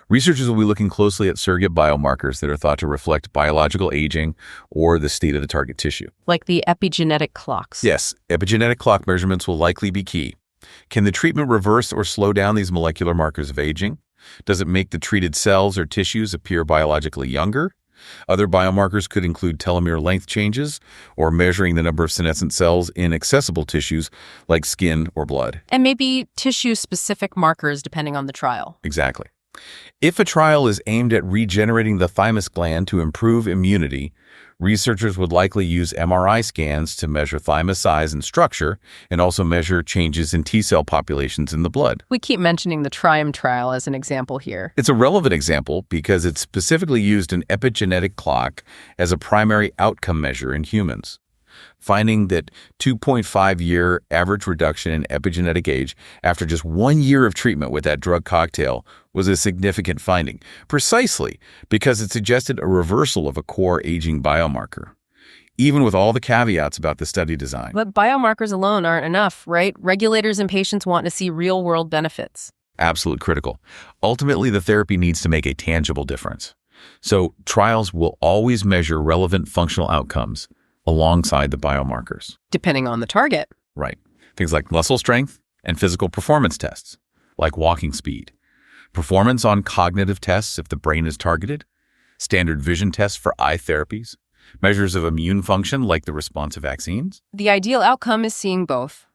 Researchers will be looking closely at surrogate biomarkers that are thought to reflect biological aging or the state of the target tissue. Like the epigenetic clocks. Yes, epigenetic clock measurements will likely be key. Can the treatment reverse or slow down these molecular markers of aging? Does it make the treated cells or tissues appear biologically younger? Other biomarkers could include telomere length changes or measuring the number of senescent cells in accessible tissues like skin or blood. And maybe tissue-specific markers depending on the trial. Exactly. If a trial is aimed at regenerating the thymus gland to improve immunity, researchers would likely use MRI scans to measure thymus size and structure and also measure changes in T-cell populations in the blood. We keep mentioning the TRIUMPH trial as an example here. It's a relevant example because it specifically used an epigenetic clock as a primary outcome measure in humans, finding that 2.5-year average reduction in epigenetic age after just 1 year of treatment with that drug cocktail was a significant finding, precisely because it suggested a reversal of a core aging biomarker, even with all the caveats about the study design. But biomarkers alone aren't enough, right? Regulators and patients want to see real-world benefits. Absolutely critical. Ultimately, the therapy needs to make a tangible difference. So trials will always measure relevant functional outcomes alongside the biomarkers. Depending on the target. Right. Things like muscle strength and physical performance tests, like walking speed. Performance on cognitive tests if the brain is targeted. Standard vision tests for eye therapies. Measures of immune function like the response to vaccines. The ideal outcome is seeing both.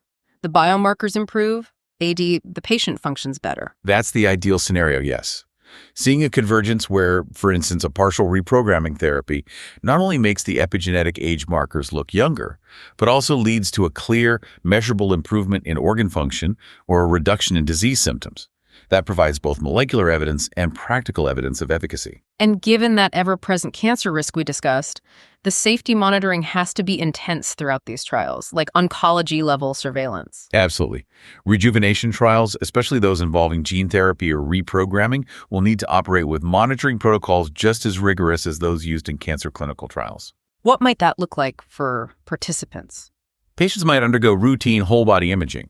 The biomarkers improve, the patient functions better. That's the ideal scenario, yes. Seeing a convergence where, for instance, a partial reprogramming therapy not only makes the epigenetic age markers look younger, but also leads to a clear, measurable improvement in organ function or a reduction in disease symptoms. That provides both molecular evidence and practical evidence of efficacy. And given that ever-present cancer risk we discussed, the safety monitoring has to be intense throughout these trials, like oncology-level surveillance. Absolutely. Rejuvenation trials, especially those involving gene therapy or reprogramming, will need to operate with monitoring protocols just as rigorous as those used in cancer clinical trials. What might that look like for participants? Patients might undergo routine whole-body imaging,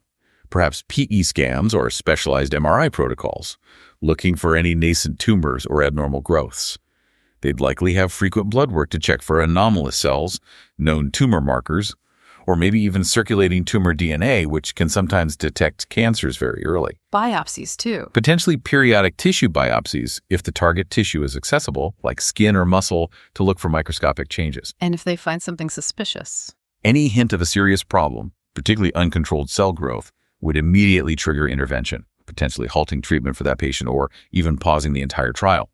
perhaps PE scans or specialized MRI protocols, looking for any nascent tumors or abnormal growths. They'd likely have frequent blood work to check for anomalous cells, known tumor markers, or maybe even circulating tumor DNA, which can sometimes detect cancers very early. Biopsies, too. Potentially periodic tissue biopsies if the target tissue is accessible, like skin or muscle, to look for microscopic changes. And if they find something suspicious? Any hint of a serious problem, particularly uncontrolled cell growth, would immediately trigger intervention, potentially halting treatment for that patient or even pausing the entire trial.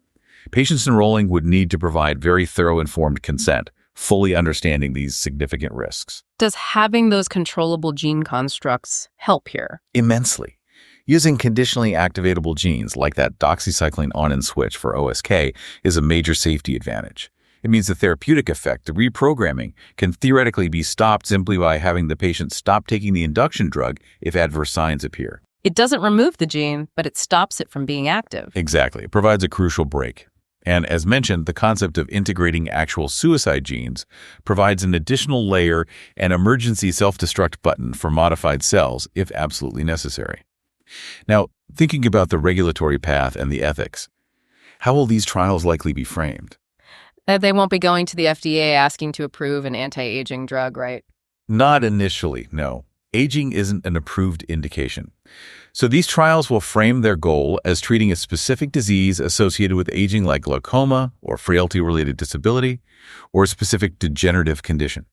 Patients enrolling would need to provide very thorough informed consent, fully understanding these significant risks. Does having those controllable gene constructs help here? Immensely. Using conditionally activatable genes like that doxycycline on-and switch for OSK is a major safety advantage. It means the therapeutic effect, the reprogramming, can theoretically be stopped simply by having the patient stop taking the induction drug if adverse signs appear. It doesn't remove the gene, but it stops it from being active. Exactly. It provides a crucial break. And as mentioned, the concept of integrating actual suicide genes provides an additional layer and emergency self-destruct button for modified cells if absolutely necessary. Now, thinking about the regulatory path and the ethics, how will these trials likely be framed? They won't be going to the FDA asking to approve an anti-aging drug, right? Not initially, no. Aging isn't an approved indication. So these trials will frame their goal as treating a specific disease associated with aging like glaucoma or frailty-related disability or a specific degenerative condition.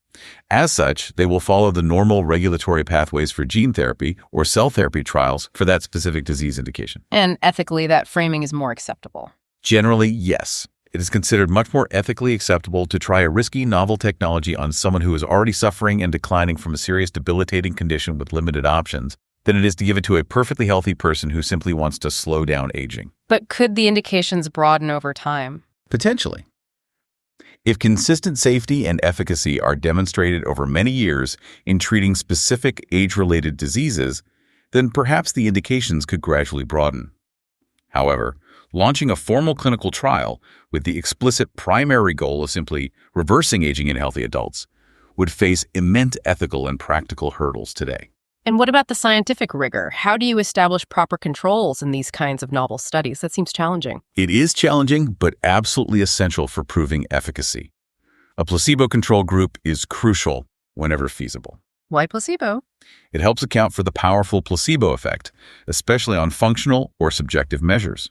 As such, they will follow the normal regulatory pathways for gene therapy or cell therapy trials for that specific disease indication. And ethically, that framing is more acceptable. Generally, yes. It is considered much more ethically acceptable to try a risky novel technology on someone who is already suffering and declining from a serious debilitating condition with limited options than it is to give it to a perfectly healthy person who simply wants to slow down aging. But could the indications broaden over time? Potentially. If consistent safety and efficacy are demonstrated over many years in treating specific age-related diseases, then perhaps the indications could gradually broaden. However, launching a formal clinical trial with the explicit primary goal of simply reversing aging in healthy adults would face immense ethical and practical hurdles today. And what about the scientific rigor? How do you establish proper controls in these kinds of novel studies? That seems challenging. It is challenging, but absolutely essential for proving efficacy. A placebo control group is crucial whenever feasible. Why placebo? It helps account for the powerful placebo effect, especially on functional or subjective measures.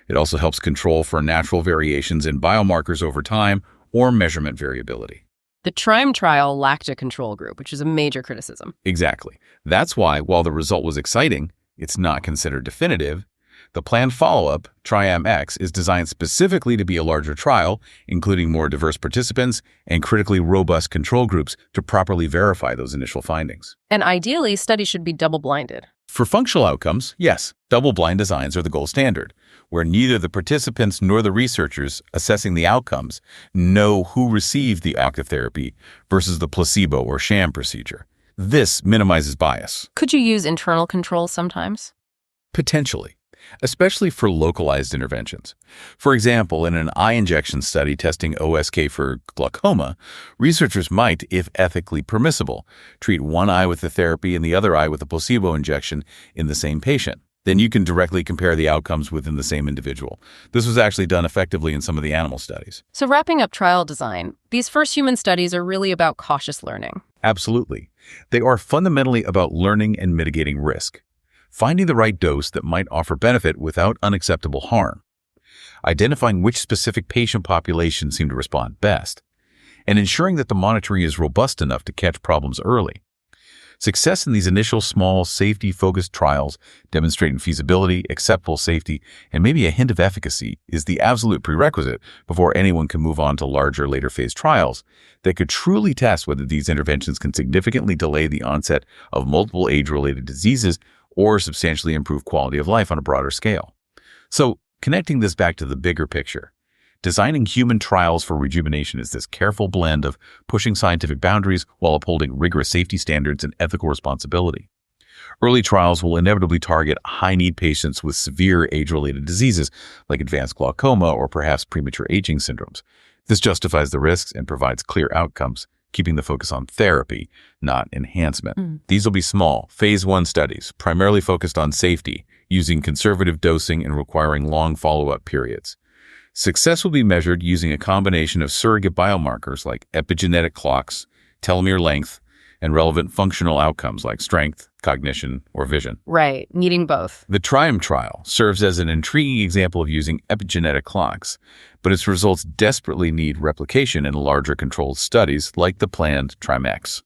It also helps control for natural variations in biomarkers over time or measurement variability. The TRIME trial lacked a control group, which is a major criticism. Exactly. That's why, while the result was exciting, it's not considered definitive. The planned follow-up, TRIAM-X, is designed specifically to be a larger trial, including more diverse participants and critically robust control groups to properly verify those initial findings. And ideally, studies should be double-blinded. For functional outcomes, yes, double-blind designs are the gold standard, where neither the participants nor the researchers assessing the outcomes know who received the active therapy versus the placebo or sham procedure. This minimizes bias. Could you use internal controls sometimes? Potentially, especially for localized interventions. For example, in an eye injection study testing OSK for glaucoma, researchers might, if ethically permissible, treat one eye with the therapy and the other eye with a placebo injection in the same patient. Then you can directly compare the outcomes within the same individual. This was actually done effectively in some of the animal studies. So wrapping up trial design, these first human studies are really about cautious learning. Absolutely. They are fundamentally about learning and mitigating risk, finding the right dose that might offer benefit without unacceptable harm, identifying which specific patient populations seem to respond best, and ensuring that the monitoring is robust enough to catch problems early. Success in these initial small, safety-focused trials demonstrating feasibility, acceptable safety, and maybe a hint of efficacy is the absolute prerequisite before anyone can move on to larger, later-phase trials that could truly test whether these interventions can significantly delay the onset of multiple age-related diseases or substantially improve quality of life on a broader scale. So, connecting this back to the bigger picture, designing human trials for rejuvenation is this careful blend of pushing scientific boundaries while upholding rigorous safety standards and ethical responsibility. Early trials will inevitably target high-need patients with severe age-related diseases like advanced glaucoma or perhaps premature aging syndromes. This justifies the risks and provides clear outcomes, keeping the focus on therapy, not enhancement. These will be small, phase 1 studies, primarily focused on safety, using conservative dosing and requiring long follow-up periods. Success will be measured using a combination of surrogate biomarkers like epigenetic clocks, telomere length, and relevant functional outcomes like strength, cognition, or vision. Right, needing both. The TRIUMPH trial serves as an intriguing example of using epigenetic clocks, but its results desperately need replication in larger controlled studies like the planned TRIUMPH.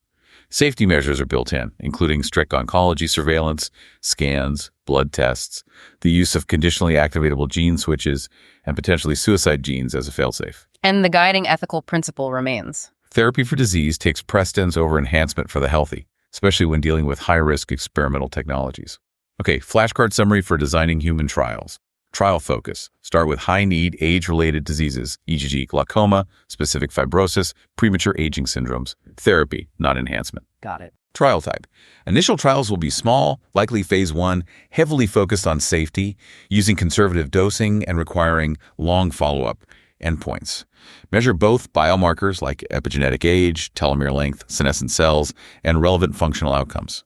Safety measures are built in, including strict oncology surveillance, scans, blood tests, the use of conditionally activatable gene switches, and potentially suicide genes as a failsafe. And the guiding ethical principle remains. Therapy for disease takes precedence over enhancement for the healthy, especially when dealing with high-risk experimental technologies. Okay, flashcard summary for designing human trials. Trial focus. Start with high-need, age-related diseases, e.g. glaucoma, specific fibrosis, premature aging syndromes. Therapy, not enhancement. Got it. Trial type. Initial trials will be small, likely phase 1, heavily focused on safety, using conservative dosing and requiring long follow-up endpoints. Measure both biomarkers like epigenetic age, telomere length, senescent cells, and relevant functional outcomes.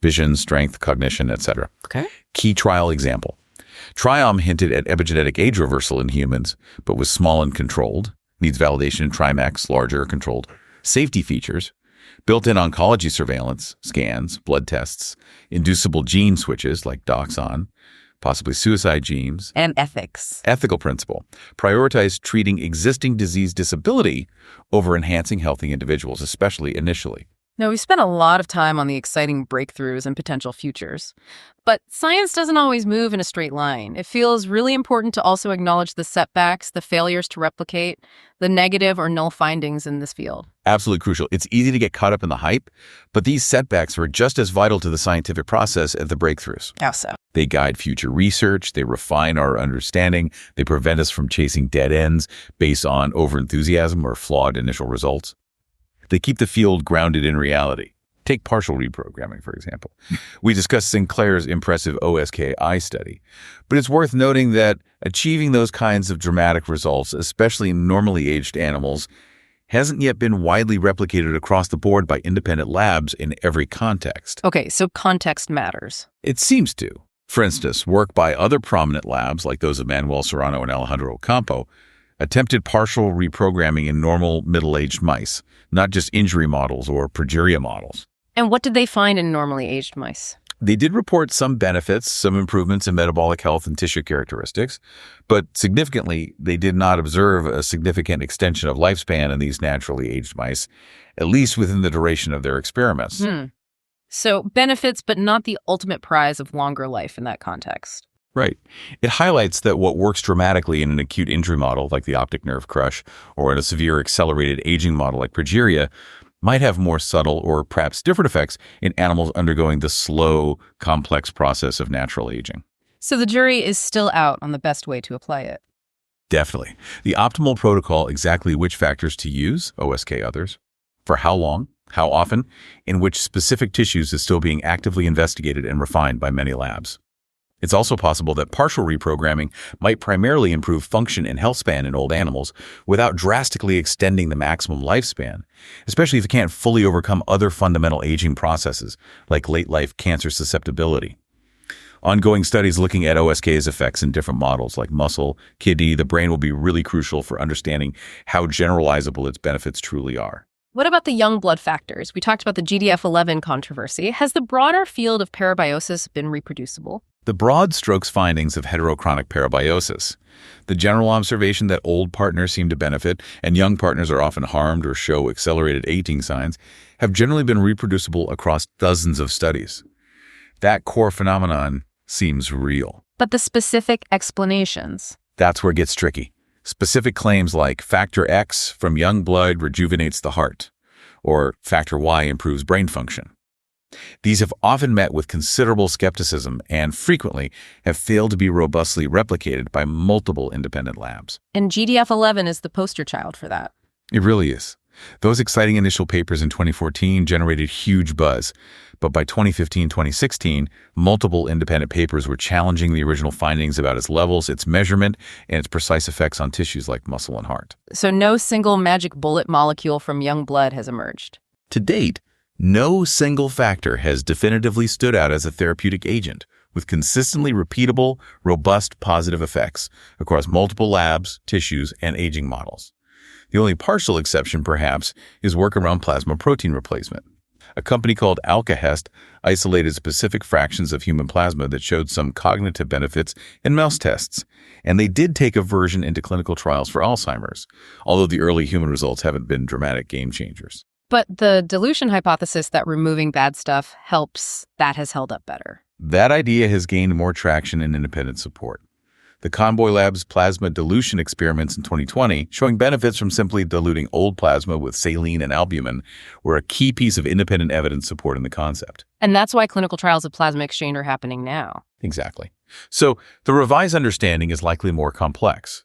Vision, strength, cognition, etc. Okay. Key trial example. TRIUMPH hinted at epigenetic age reversal in humans, but was small and controlled. Needs validation in TRIUMPH, larger, controlled. Safety features. Built-in oncology surveillance, scans, blood tests, inducible gene switches like doxon, possibly suicide genes. And ethics. Ethical principle. Prioritize treating existing disease disability over enhancing healthy individuals, especially initially. Now, we spent a lot of time on the exciting breakthroughs and potential futures. But science doesn't always move in a straight line. It feels really important to also acknowledge the setbacks, the failures to replicate, the negative or null findings in this field. Absolutely crucial. It's easy to get caught up in the hype, but these setbacks are just as vital to the scientific process as the breakthroughs. How so? They guide future research, they refine our understanding, they prevent us from chasing dead ends based on overenthusiasm or flawed initial results. They keep the field grounded in reality. Take partial reprogramming, for example. We discussed Sinclair's impressive OSKI study, but it's worth noting that achieving those kinds of dramatic results, especially in normally aged animals, hasn't yet been widely replicated across the board by independent labs in every context. Okay, so context matters. It seems to. For instance, work by other prominent labs, like those of Manuel Serrano and Alejandro Ocampo, attempted partial reprogramming in normal middle-aged mice, not just injury models or progeria models. And what did they find in normally aged mice? They did report some benefits, some improvements in metabolic health and tissue characteristics, but significantly, they did not observe a significant extension of lifespan in these naturally aged mice, at least within the duration of their experiments. So benefits, but not the ultimate prize of longer life in that context. Right. It highlights that what works dramatically in an acute injury model like the optic nerve crush or in a severe accelerated aging model like progeria might have more subtle or perhaps different effects in animals undergoing the slow, complex process of natural aging. So the jury is still out on the best way to apply it. Definitely. The optimal protocol, exactly which factors to use, OSK others, for how long, how often, in which specific tissues is still being actively investigated and refined by many labs. It's also possible that partial reprogramming might primarily improve function and health span in old animals without drastically extending the maximum lifespan, especially if it can't fully overcome other fundamental aging processes like late-life cancer susceptibility. Ongoing studies looking at OSK's effects in different models like muscle, kidney, the brain will be really crucial for understanding how generalizable its benefits truly are. What about the young blood factors? We talked about the GDF11 controversy. Has the broader field of parabiosis been reproducible? The broad strokes findings of heterochronic parabiosis, the general observation that old partners seem to benefit and young partners are often harmed or show accelerated aging signs, have generally been reproducible across dozens of studies. That core phenomenon seems real. But the specific explanations? That's where it gets tricky. Specific claims like factor X from young blood rejuvenates the heart, or factor Y improves brain function. These have often met with considerable skepticism and frequently have failed to be robustly replicated by multiple independent labs. And GDF11 is the poster child for that. It really is. Those exciting initial papers in 2014 generated huge buzz, but by 2015-2016, multiple independent papers were challenging the original findings about its levels, its measurement, and its precise effects on tissues like muscle and heart. So no single magic bullet molecule from young blood has emerged. To date, no single factor has definitively stood out as a therapeutic agent, with consistently repeatable, robust positive effects across multiple labs, tissues, and aging models. The only partial exception, perhaps, is work around plasma protein replacement. A company called Alkahest isolated specific fractions of human plasma that showed some cognitive benefits in mouse tests, and they did take a version into clinical trials for Alzheimer's, although the early human results haven't been dramatic game changers. But the dilution hypothesis that removing bad stuff helps, that has held up better. That idea has gained more traction and independent support. The Convoy Lab's plasma dilution experiments in 2020, showing benefits from simply diluting old plasma with saline and albumin, were a key piece of independent evidence supporting the concept. And that's why clinical trials of plasma exchange are happening now. Exactly. So the revised understanding is likely more complex.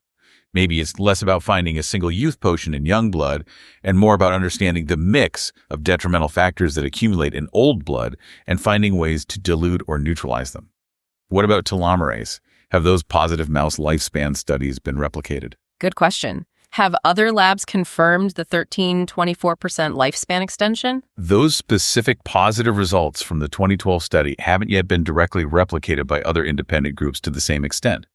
Maybe it's less about finding a single youth potion in young blood and more about understanding the mix of detrimental factors that accumulate in old blood and finding ways to dilute or neutralize them. What about telomerase? Have those positive mouse lifespan studies been replicated? Good question. Have other labs confirmed the 13-24% lifespan extension? Those specific positive results from the 2012 study haven't yet been directly replicated by other independent groups to the same extent.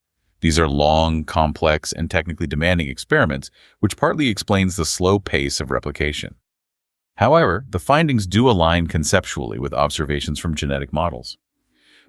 These are long, complex, and technically demanding experiments, which partly explains the slow pace of replication. However, the findings do align conceptually with observations from genetic models.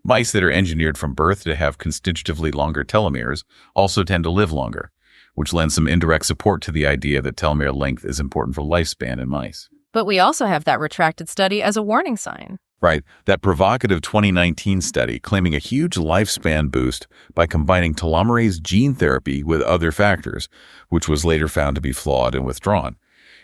Mice that are engineered from birth to have constitutively longer telomeres also tend to live longer, which lends some indirect support to the idea that telomere length is important for lifespan in mice. But we also have that retracted study as a warning sign. Right, that provocative 2019 study claiming a huge lifespan boost by combining telomerase gene therapy with other factors, which was later found to be flawed and withdrawn.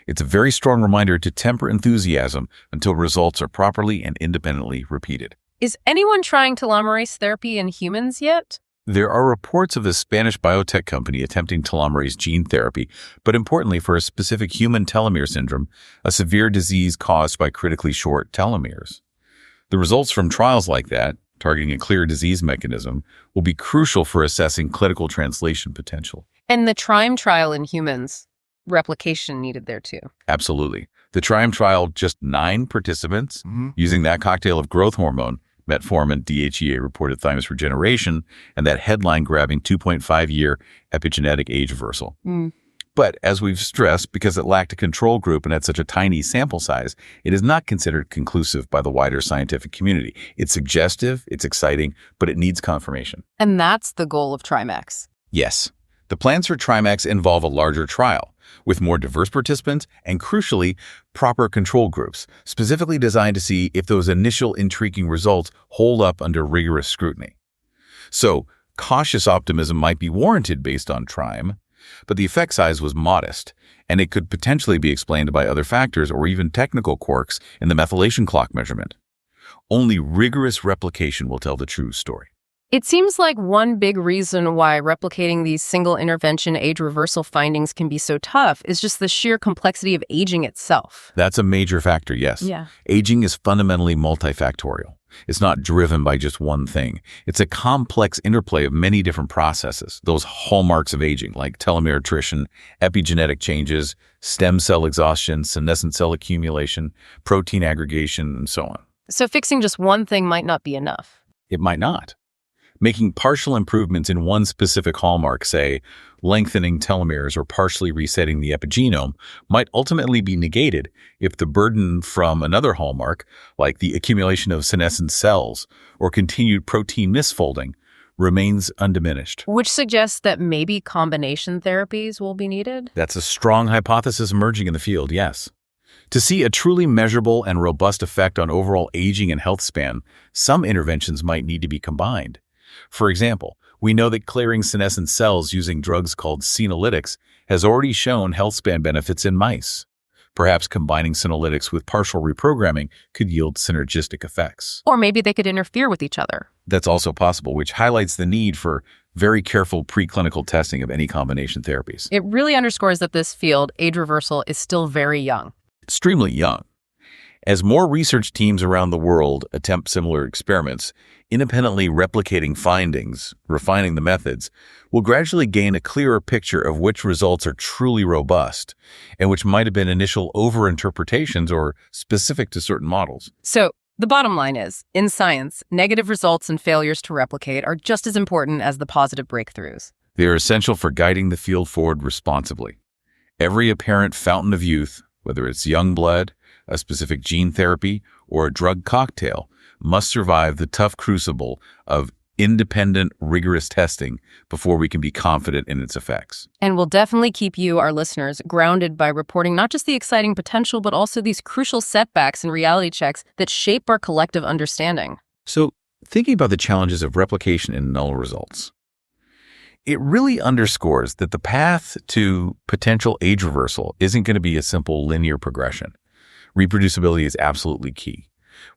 It's a very strong reminder to temper enthusiasm until results are properly and independently repeated. Is anyone trying telomerase therapy in humans yet? There are reports of a Spanish biotech company attempting telomerase gene therapy, but importantly for a specific human telomere syndrome, a severe disease caused by critically short telomeres. The results from trials like that, targeting a clear disease mechanism, will be crucial for assessing clinical translation potential. And the TRIME trial in humans, replication needed there too. Absolutely. The TRIME trial, just 9 participants using that cocktail of growth hormone, metformin, DHEA reported thymus regeneration, and that headline-grabbing 2.5-year epigenetic age reversal. But as we've stressed, because it lacked a control group and had such a tiny sample size, it is not considered conclusive by the wider scientific community. It's suggestive, it's exciting, but it needs confirmation. And that's the goal of TRIMEX. Yes. The plans for TRIMEX involve a larger trial, with more diverse participants and, crucially, proper control groups, specifically designed to see if those initial intriguing results hold up under rigorous scrutiny. So, cautious optimism might be warranted based on TRIME, but the effect size was modest, and it could potentially be explained by other factors or even technical quirks in the methylation clock measurement. Only rigorous replication will tell the true story. It seems like one big reason why replicating these single intervention age reversal findings can be so tough is just the sheer complexity of aging itself. That's a major factor, yes. Yeah. Aging is fundamentally multifactorial. It's not driven by just one thing. It's a complex interplay of many different processes, those hallmarks of aging like telomere attrition, epigenetic changes, stem cell exhaustion, senescent cell accumulation, protein aggregation, and so on. So fixing just one thing might not be enough. It might not. Making partial improvements in one specific hallmark, say, lengthening telomeres or partially resetting the epigenome, might ultimately be negated if the burden from another hallmark, like the accumulation of senescent cells or continued protein misfolding, remains undiminished. Which suggests that maybe combination therapies will be needed? That's a strong hypothesis emerging in the field, yes. To see a truly measurable and robust effect on overall aging and health span, some interventions might need to be combined. For example, we know that clearing senescent cells using drugs called senolytics has already shown health span benefits in mice. Perhaps combining senolytics with partial reprogramming could yield synergistic effects. Or maybe they could interfere with each other. That's also possible, which highlights the need for very careful preclinical testing of any combination therapies. It really underscores that this field, age reversal, is still very young. Extremely young. As more research teams around the world attempt similar experiments, independently replicating findings, refining the methods, we'll gradually gain a clearer picture of which results are truly robust and which might have been initial overinterpretations or specific to certain models. So the bottom line is, in science, negative results and failures to replicate are just as important as the positive breakthroughs. They are essential for guiding the field forward responsibly. Every apparent fountain of youth, whether it's young blood, a specific gene therapy, or a drug cocktail, must survive the tough crucible of independent, rigorous testing before we can be confident in its effects. And we'll definitely keep you, our listeners, grounded by reporting not just the exciting potential, but also these crucial setbacks and reality checks that shape our collective understanding. So, thinking about the challenges of replication and null results, it really underscores that the path to potential age reversal isn't going to be a simple linear progression. Reproducibility is absolutely key.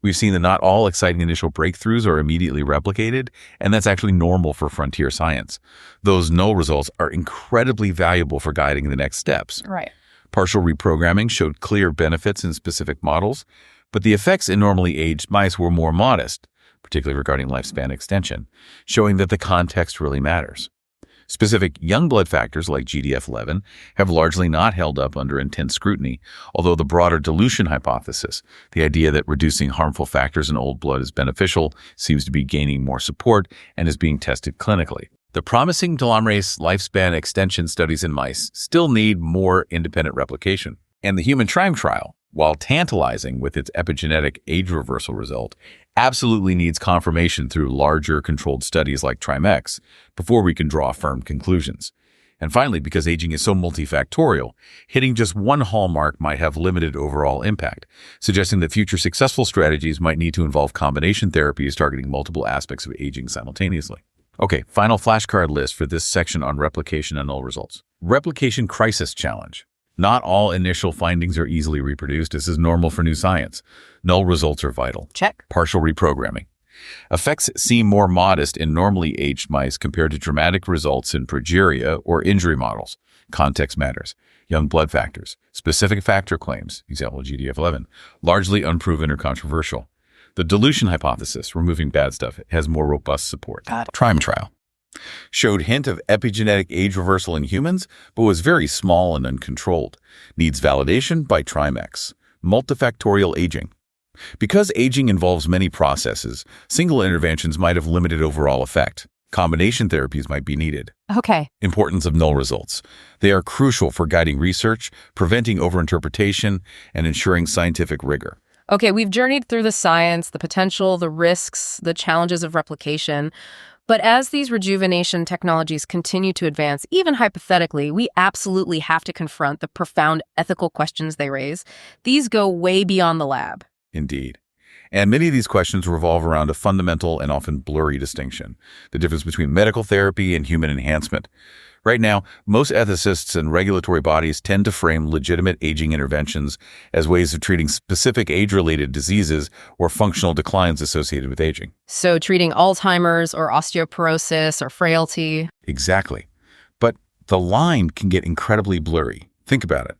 We've seen that not all exciting initial breakthroughs are immediately replicated, and that's actually normal for frontier science. Those null results are incredibly valuable for guiding the next steps. Right. Partial reprogramming showed clear benefits in specific models, but the effects in normally aged mice were more modest, particularly regarding lifespan extension, showing that the context really matters. Specific young blood factors like GDF11 have largely not held up under intense scrutiny, although the broader dilution hypothesis, the idea that reducing harmful factors in old blood is beneficial, seems to be gaining more support and is being tested clinically. The promising telomerase lifespan extension studies in mice still need more independent replication. And the human TRIME trial, while tantalizing with its epigenetic age reversal result, absolutely needs confirmation through larger controlled studies like TRIME-X before we can draw firm conclusions. And finally, because aging is so multifactorial, hitting just one hallmark might have limited overall impact, suggesting that future successful strategies might need to involve combination therapies targeting multiple aspects of aging simultaneously. Okay, final flashcard list for this section on replication and null results. Replication crisis challenge. Not all initial findings are easily reproduced. This is normal for new science. Null results are vital. Check. Partial reprogramming. Effects seem more modest in normally aged mice compared to dramatic results in progeria or injury models. Context matters. Young blood factors. Specific factor claims, example GDF11, largely unproven or controversial. The dilution hypothesis, removing bad stuff, has more robust support. TRIME trial. Showed hint of epigenetic age reversal in humans, but was very small and uncontrolled. Needs validation by TRIME-X. Multifactorial aging. Because aging involves many processes, single interventions might have limited overall effect. Combination therapies might be needed. Okay. Importance of null results. They are crucial for guiding research, preventing overinterpretation, and ensuring scientific rigor. Okay, we've journeyed through the science, the potential, the risks, the challenges of replication. But as these rejuvenation technologies continue to advance, even hypothetically, we absolutely have to confront the profound ethical questions they raise. These go way beyond the lab. Indeed. And many of these questions revolve around a fundamental and often blurry distinction, the difference between medical therapy and human enhancement. Right now, most ethicists and regulatory bodies tend to frame legitimate aging interventions as ways of treating specific age-related diseases or functional declines associated with aging. So treating Alzheimer's or osteoporosis or frailty. Exactly. But the line can get incredibly blurry. Think about it.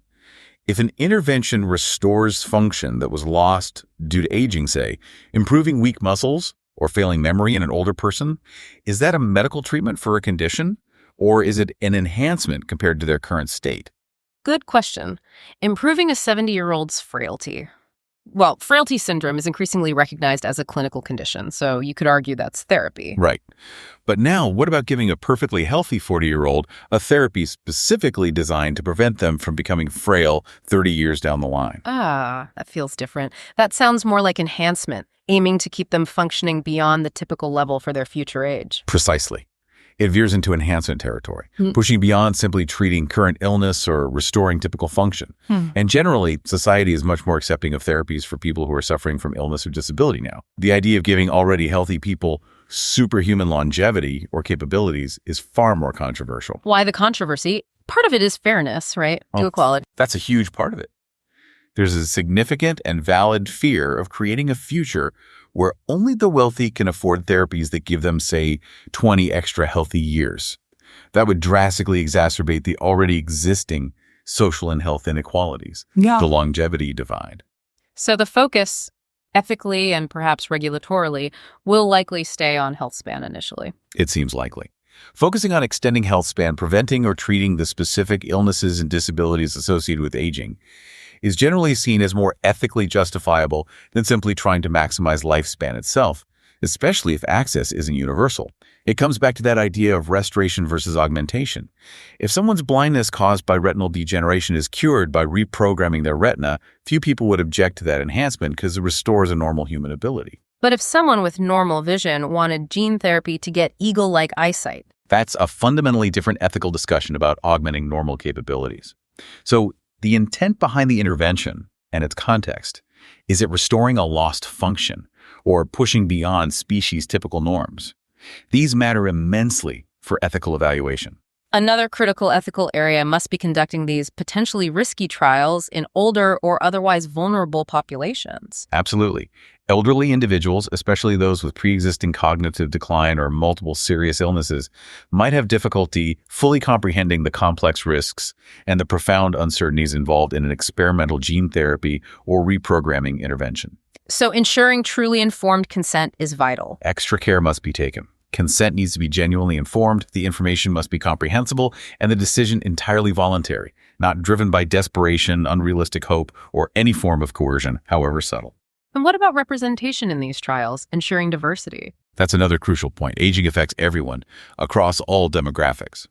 If an intervention restores function that was lost due to aging, say, improving weak muscles or failing memory in an older person, is that a medical treatment for a condition? Or is it an enhancement compared to their current state? Good question. Improving a 70-year-old's frailty. Well, frailty syndrome is increasingly recognized as a clinical condition, so you could argue that's therapy. Right. But now, what about giving a perfectly healthy 40-year-old a therapy specifically designed to prevent them from becoming frail 30 years down the line? Ah, that feels different. That sounds more like enhancement, aiming to keep them functioning beyond the typical level for their future age. Precisely. It veers into enhancement territory, pushing beyond simply treating current illness or restoring typical function. And generally, society is much more accepting of therapies for people who are suffering from illness or disability now. The idea of giving already healthy people superhuman longevity or capabilities is far more controversial. Why the controversy? Part of it is fairness, right? To equality. That's a huge part of it. There's a significant and valid fear of creating a future where only the wealthy can afford therapies that give them, say, 20 extra healthy years. That would drastically exacerbate the already existing social and health inequalities, the longevity divide. So the focus, ethically and perhaps regulatorily, will likely stay on health span initially. It seems likely. Focusing on extending health span, preventing or treating the specific illnesses and disabilities associated with aging, is generally seen as more ethically justifiable than simply trying to maximize lifespan itself, especially if access isn't universal. It comes back to that idea of restoration versus augmentation. If someone's blindness caused by retinal degeneration is cured by reprogramming their retina, few people would object to that enhancement because it restores a normal human ability. But if someone with normal vision wanted gene therapy to get eagle-like eyesight, that's a fundamentally different ethical discussion about augmenting normal capabilities. So the intent behind the intervention and its context, is it restoring a lost function or pushing beyond species-typical norms? These matter immensely for ethical evaluation. Another critical ethical area must be conducting these potentially risky trials in older or otherwise vulnerable populations. Absolutely. Elderly individuals, especially those with pre-existing cognitive decline or multiple serious illnesses, might have difficulty fully comprehending the complex risks and the profound uncertainties involved in an experimental gene therapy or reprogramming intervention. So ensuring truly informed consent is vital. Extra care must be taken. Consent needs to be genuinely informed, the information must be comprehensible, and the decision entirely voluntary, not driven by desperation, unrealistic hope, or any form of coercion, however subtle. And what about representation in these trials, ensuring diversity? That's another crucial point. Aging affects everyone, across all demographics.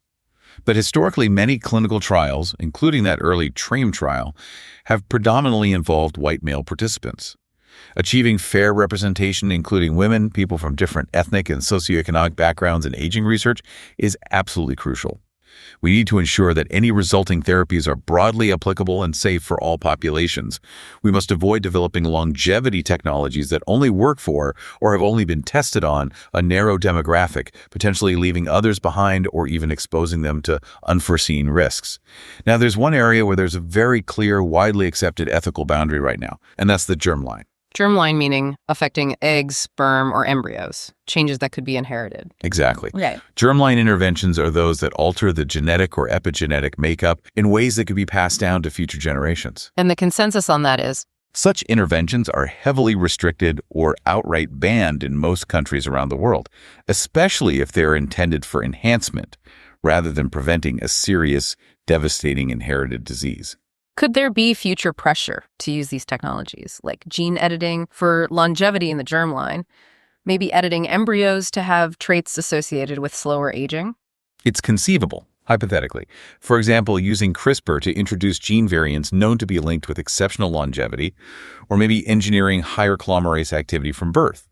But historically, many clinical trials, including that early TRAIM trial, have predominantly involved white male participants. Achieving fair representation, including women, people from different ethnic and socioeconomic backgrounds in aging research, is absolutely crucial. We need to ensure that any resulting therapies are broadly applicable and safe for all populations. We must avoid developing longevity technologies that only work for or have only been tested on a narrow demographic, potentially leaving others behind or even exposing them to unforeseen risks. Now, there's one area where there's a very clear, widely accepted ethical boundary right now, and that's the germline. Germline meaning affecting eggs, sperm, or embryos, changes that could be inherited. Exactly. Okay. Germline interventions are those that alter the genetic or epigenetic makeup in ways that could be passed down to future generations. And the consensus on that is? Such interventions are heavily restricted or outright banned in most countries around the world, especially if they're intended for enhancement rather than preventing a serious, devastating inherited disease. Could there be future pressure to use these technologies, like gene editing for longevity in the germline, maybe editing embryos to have traits associated with slower aging? It's conceivable, hypothetically. For example, using CRISPR to introduce gene variants known to be linked with exceptional longevity, or maybe engineering higher telomerase activity from birth.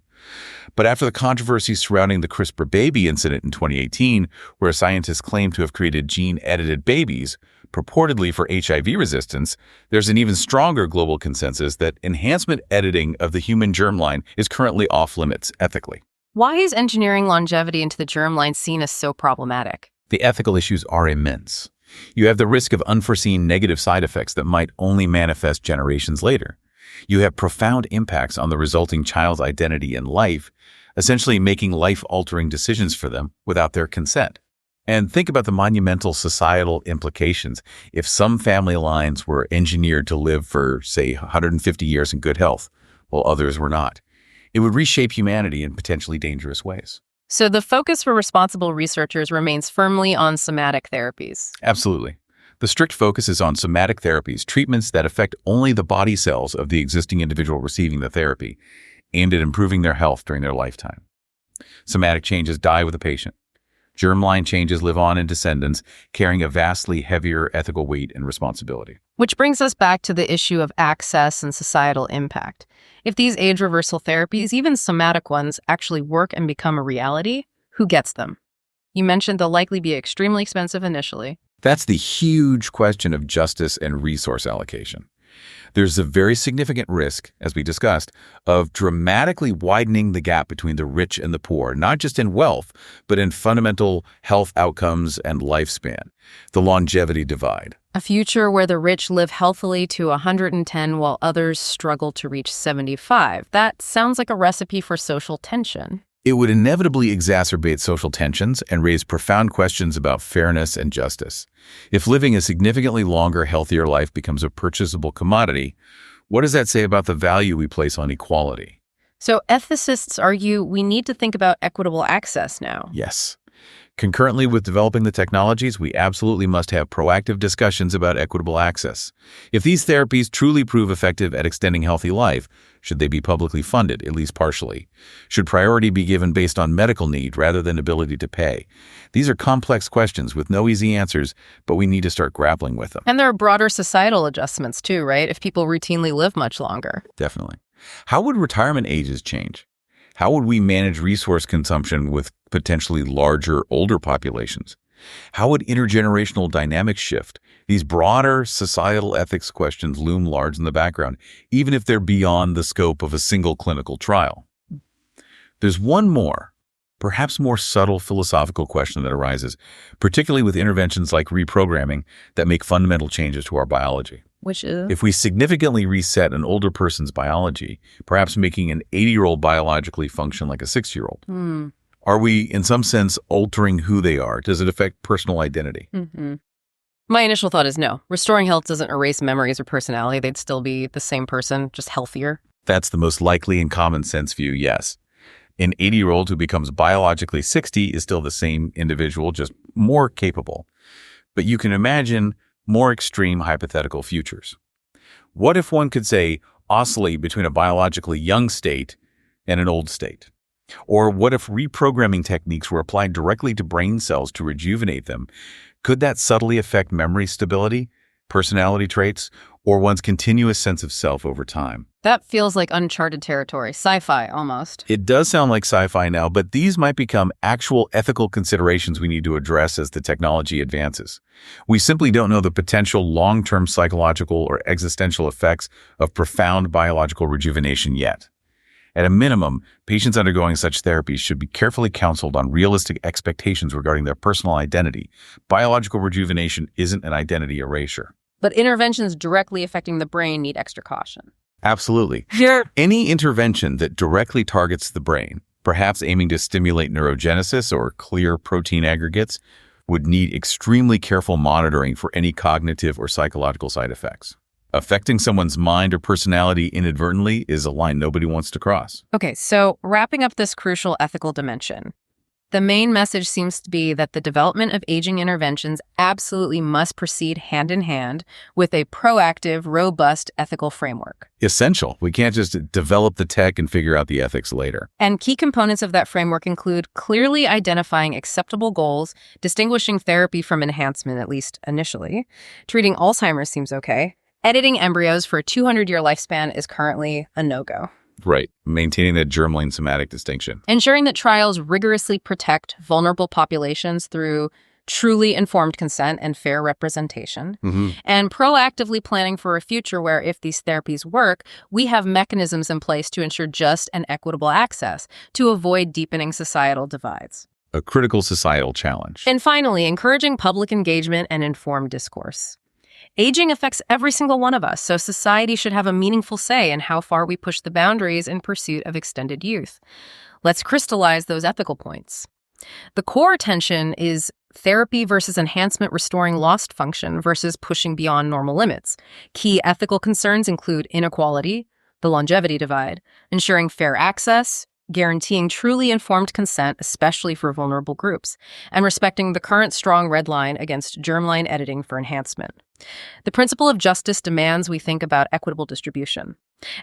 But after the controversy surrounding the CRISPR baby incident in 2018, where scientists claimed to have created gene-edited babies, purportedly for HIV resistance, there's an even stronger global consensus that enhancement editing of the human germline is currently off-limits ethically. Why is engineering longevity into the germline seen as so problematic? The ethical issues are immense. You have the risk of unforeseen negative side effects that might only manifest generations later. You have profound impacts on the resulting child's identity and life, essentially making life-altering decisions for them without their consent. And think about the monumental societal implications if some family lines were engineered to live for, say, 150 years in good health, while others were not. It would reshape humanity in potentially dangerous ways. So the focus for responsible researchers remains firmly on somatic therapies. Absolutely. The strict focus is on somatic therapies, treatments that affect only the body cells of the existing individual receiving the therapy, aimed at improving their health during their lifetime. Somatic changes die with the patient. Germline changes live on in descendants, carrying a vastly heavier ethical weight and responsibility. Which brings us back to the issue of access and societal impact. If these age reversal therapies, even somatic ones, actually work and become a reality, who gets them? You mentioned they'll likely be extremely expensive initially. That's the huge question of justice and resource allocation. There's a very significant risk, as we discussed, of dramatically widening the gap between the rich and the poor, not just in wealth, but in fundamental health outcomes and lifespan, the longevity divide. A future where the rich live healthily to 110 while others struggle to reach 75. That sounds like a recipe for social tension. It would inevitably exacerbate social tensions and raise profound questions about fairness and justice. If living a significantly longer, healthier life becomes a purchasable commodity, what does that say about the value we place on equality? So ethicists argue we need to think about equitable access now. Yes. Concurrently with developing the technologies, we absolutely must have proactive discussions about equitable access. If these therapies truly prove effective at extending healthy life, should they be publicly funded, at least partially? Should priority be given based on medical need rather than ability to pay? These are complex questions with no easy answers, but we need to start grappling with them. And there are broader societal adjustments too, right? If people routinely live much longer. Definitely. How would retirement ages change? How would we manage resource consumption with potentially larger, older populations? How would intergenerational dynamics shift? These broader societal ethics questions loom large in the background, even if they're beyond the scope of a single clinical trial. There's one more, perhaps more subtle philosophical question that arises, particularly with interventions like reprogramming that make fundamental changes to our biology. Which is? If we significantly reset an older person's biology, perhaps making an 80-year-old biologically function like a 6-year-old, are we, in some sense, altering who they are? Does it affect personal identity? My initial thought is no. Restoring health doesn't erase memories or personality. They'd still be the same person, just healthier. That's the most likely and common sense view, yes. An 80-year-old who becomes biologically 60 is still the same individual, just more capable. But you can imagine more extreme hypothetical futures. What if one could, say, oscillate between a biologically young state and an old state? Or what if reprogramming techniques were applied directly to brain cells to rejuvenate them? Could that subtly affect memory stability, personality traits, or one's continuous sense of self over time? That feels like uncharted territory, sci-fi almost. It does sound like sci-fi now, but these might become actual ethical considerations we need to address as the technology advances. We simply don't know the potential long-term psychological or existential effects of profound biological rejuvenation yet. At a minimum, patients undergoing such therapies should be carefully counseled on realistic expectations regarding their personal identity. Biological rejuvenation isn't an identity erasure. But interventions directly affecting the brain need extra caution. Absolutely. Any intervention that directly targets the brain, perhaps aiming to stimulate neurogenesis or clear protein aggregates, would need extremely careful monitoring for any cognitive or psychological side effects. Affecting someone's mind or personality inadvertently is a line nobody wants to cross. Okay, so wrapping up this crucial ethical dimension, the main message seems to be that the development of aging interventions absolutely must proceed hand in hand with a proactive, robust ethical framework. Essential. We can't just develop the tech and figure out the ethics later. And key components of that framework include clearly identifying acceptable goals, distinguishing therapy from enhancement, at least initially. Treating Alzheimer's seems okay. Editing embryos for a 200-year lifespan is currently a no-go. Right. Maintaining that germline somatic distinction. Ensuring that trials rigorously protect vulnerable populations through truly informed consent and fair representation. And proactively planning for a future where, if these therapies work, we have mechanisms in place to ensure just and equitable access to avoid deepening societal divides. A critical societal challenge. And finally, encouraging public engagement and informed discourse. Aging affects every single one of us, so society should have a meaningful say in how far we push the boundaries in pursuit of extended youth. Let's crystallize those ethical points. The core tension is therapy versus enhancement restoring lost function versus pushing beyond normal limits. Key ethical concerns include inequality, the longevity divide, ensuring fair access, guaranteeing truly informed consent, especially for vulnerable groups, and respecting the current strong red line against germline editing for enhancement. The principle of justice demands we think about equitable distribution.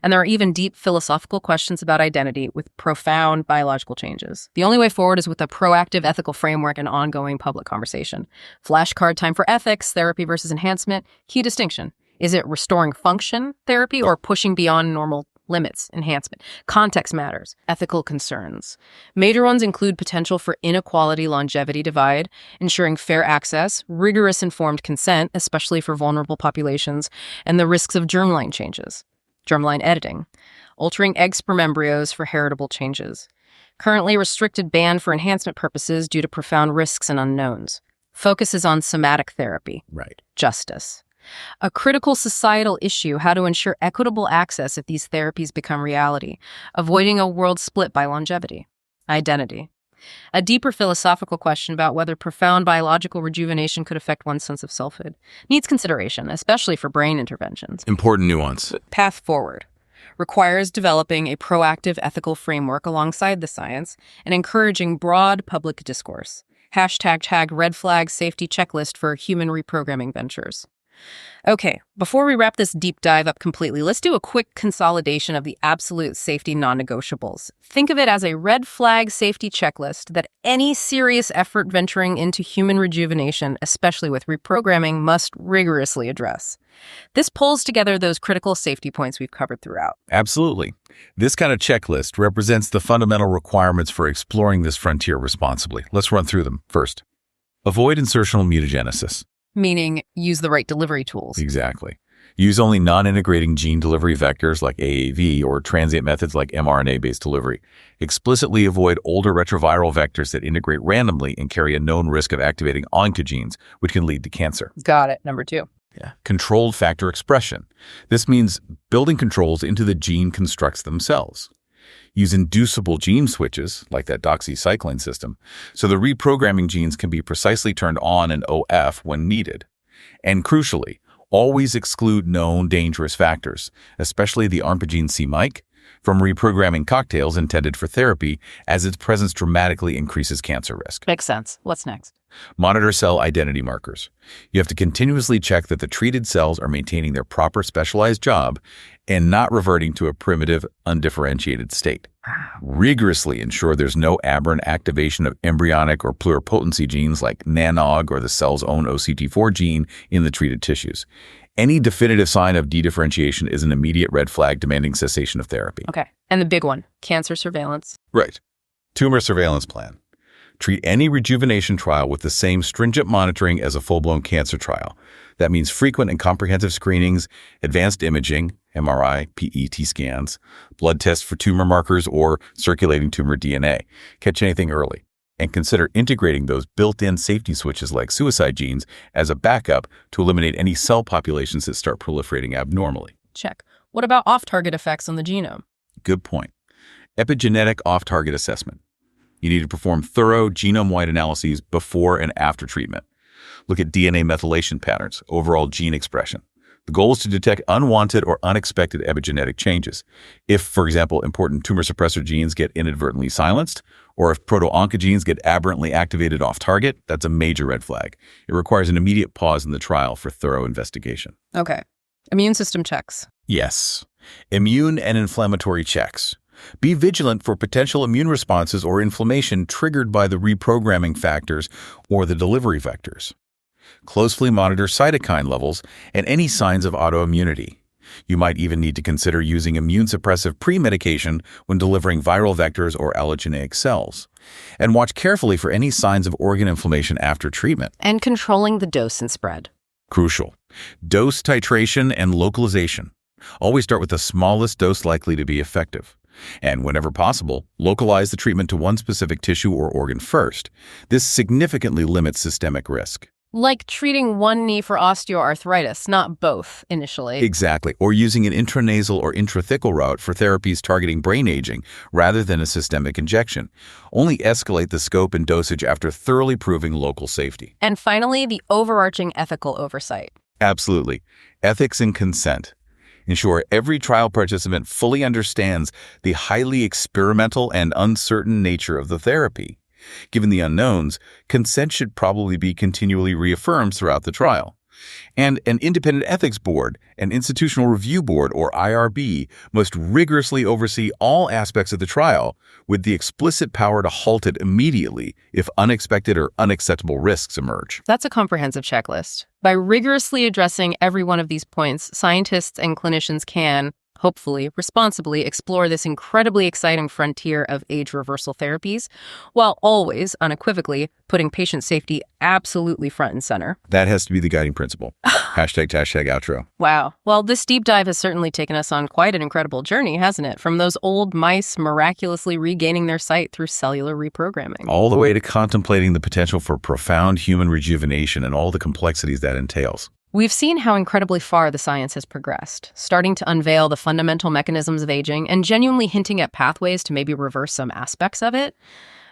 And there are even deep philosophical questions about identity with profound biological changes. The only way forward is with a proactive ethical framework and ongoing public conversation. Flashcard time for ethics, therapy versus enhancement. Key distinction. Is it restoring function therapy or pushing beyond normal limits, enhancement. Context matters. Ethical concerns. Major ones include potential for inequality longevity divide, ensuring fair access, rigorous informed consent, especially for vulnerable populations, and the risks of germline changes. Germline editing. Altering egg sperm embryos for heritable changes. Currently restricted ban for enhancement purposes due to profound risks and unknowns. Focuses on somatic therapy. Right. Justice. A critical societal issue, how to ensure equitable access if these therapies become reality, avoiding a world split by longevity. Identity. A deeper philosophical question about whether profound biological rejuvenation could affect one's sense of selfhood. Needs consideration, especially for brain interventions. Important nuance. Path forward. Requires developing a proactive ethical framework alongside the science and encouraging broad public discourse. #tag red flag safety checklist for human reprogramming ventures. Okay, before we wrap this deep dive up completely, let's do a quick consolidation of the absolute safety non-negotiables. Think of it as a red flag safety checklist that any serious effort venturing into human rejuvenation, especially with reprogramming, must rigorously address. This pulls together those critical safety points we've covered throughout. Absolutely. This kind of checklist represents the fundamental requirements for exploring this frontier responsibly. Let's run through them. First, avoid insertional mutagenesis. Meaning, use the right delivery tools. Exactly. Use only non-integrating gene delivery vectors like AAV or transient methods like mRNA-based delivery. Explicitly avoid older retroviral vectors that integrate randomly and carry a known risk of activating oncogenes, which can lead to cancer. Got it. Number 2. Controlled factor expression. This means building controls into the gene constructs themselves. Use inducible gene switches, like that doxycycline system, so the reprogramming genes can be precisely turned on and OF when needed. And crucially, always exclude known dangerous factors, especially the oncogene c-Myc, from reprogramming cocktails intended for therapy, as its presence dramatically increases cancer risk. Makes sense. What's next? Monitor cell identity markers. You have to continuously check that the treated cells are maintaining their proper specialized job and not reverting to a primitive, undifferentiated state. Rigorously ensure there's no aberrant activation of embryonic or pluripotency genes like NANOG or the cell's own OCT4 gene in the treated tissues. Any definitive sign of dedifferentiation is an immediate red flag demanding cessation of therapy. Okay. And the big one, cancer surveillance. Right. Tumor surveillance plan. Treat any rejuvenation trial with the same stringent monitoring as a full-blown cancer trial. That means frequent and comprehensive screenings, advanced imaging, MRI, PET scans, blood tests for tumor markers or circulating tumor DNA. Catch anything early. And consider integrating those built-in safety switches like suicide genes as a backup to eliminate any cell populations that start proliferating abnormally. Check. What about off-target effects on the genome? Good point. Epigenetic off-target assessment. You need to perform thorough genome-wide analyses before and after treatment. Look at DNA methylation patterns, overall gene expression. The goal is to detect unwanted or unexpected epigenetic changes. If, for example, important tumor suppressor genes get inadvertently silenced, or if proto-oncogenes get aberrantly activated off-target, that's a major red flag. It requires an immediate pause in the trial for thorough investigation. Okay. Immune system checks. Yes. Immune and inflammatory checks. Be vigilant for potential immune responses or inflammation triggered by the reprogramming factors or the delivery vectors. Closely monitor cytokine levels and any signs of autoimmunity. You might even need to consider using immune-suppressive pre-medication when delivering viral vectors or allogeneic cells. And watch carefully for any signs of organ inflammation after treatment. And controlling the dose and spread. Crucial. Dose titration and localization. Always start with the smallest dose likely to be effective. And whenever possible, localize the treatment to one specific tissue or organ first. This significantly limits systemic risk. Like treating one knee for osteoarthritis, not both initially. Exactly. Or using an intranasal or intrathecal route for therapies targeting brain aging rather than a systemic injection. Only escalate the scope and dosage after thoroughly proving local safety. And finally, the overarching ethical oversight. Absolutely. Ethics and consent. Ensure every trial participant fully understands the highly experimental and uncertain nature of the therapy. Given the unknowns, consent should probably be continually reaffirmed throughout the trial. And an independent ethics board, an institutional review board, or IRB, must rigorously oversee all aspects of the trial with the explicit power to halt it immediately if unexpected or unacceptable risks emerge. That's a comprehensive checklist. By rigorously addressing every one of these points, scientists and clinicians can hopefully responsibly explore this incredibly exciting frontier of age reversal therapies, while always, unequivocally, putting patient safety absolutely front and center. That has to be the guiding principle. Hashtag outro. Wow. Well, this deep dive has certainly taken us on quite an incredible journey, hasn't it? From those old mice miraculously regaining their sight through cellular reprogramming. All the way to contemplating the potential for profound human rejuvenation and all the complexities that entails. We've seen how incredibly far the science has progressed, starting to unveil the fundamental mechanisms of aging and genuinely hinting at pathways to maybe reverse some aspects of it.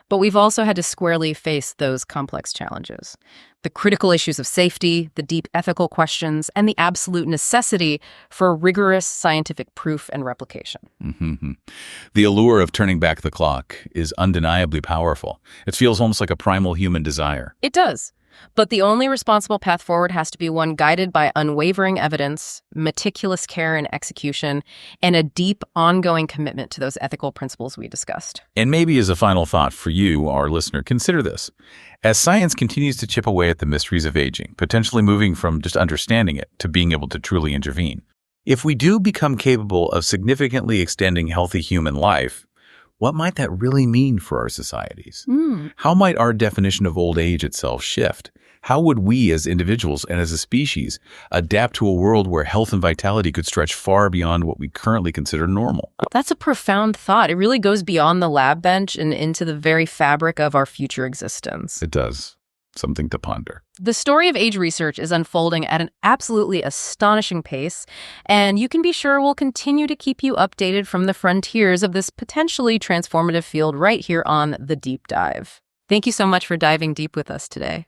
But we've also had to squarely face those complex challenges. The critical issues of safety, the deep ethical questions, and the absolute necessity for rigorous scientific proof and replication. Mm-hmm. The allure of turning back the clock is undeniably powerful. It feels almost like a primal human desire. It does. But the only responsible path forward has to be one guided by unwavering evidence, meticulous care and execution, and a deep, ongoing commitment to those ethical principles we discussed. And maybe as a final thought for you, our listener, consider this. As science continues to chip away at the mysteries of aging, potentially moving from just understanding it to being able to truly intervene, if we do become capable of significantly extending healthy human life, what might that really mean for our societies? How might our definition of old age itself shift? How would we as individuals and as a species adapt to a world where health and vitality could stretch far beyond what we currently consider normal? That's a profound thought. It really goes beyond the lab bench and into the very fabric of our future existence. It does. Something to ponder. The story of age research is unfolding at an absolutely astonishing pace, and you can be sure we'll continue to keep you updated from the frontiers of this potentially transformative field right here on The Deep Dive. Thank you so much for diving deep with us today.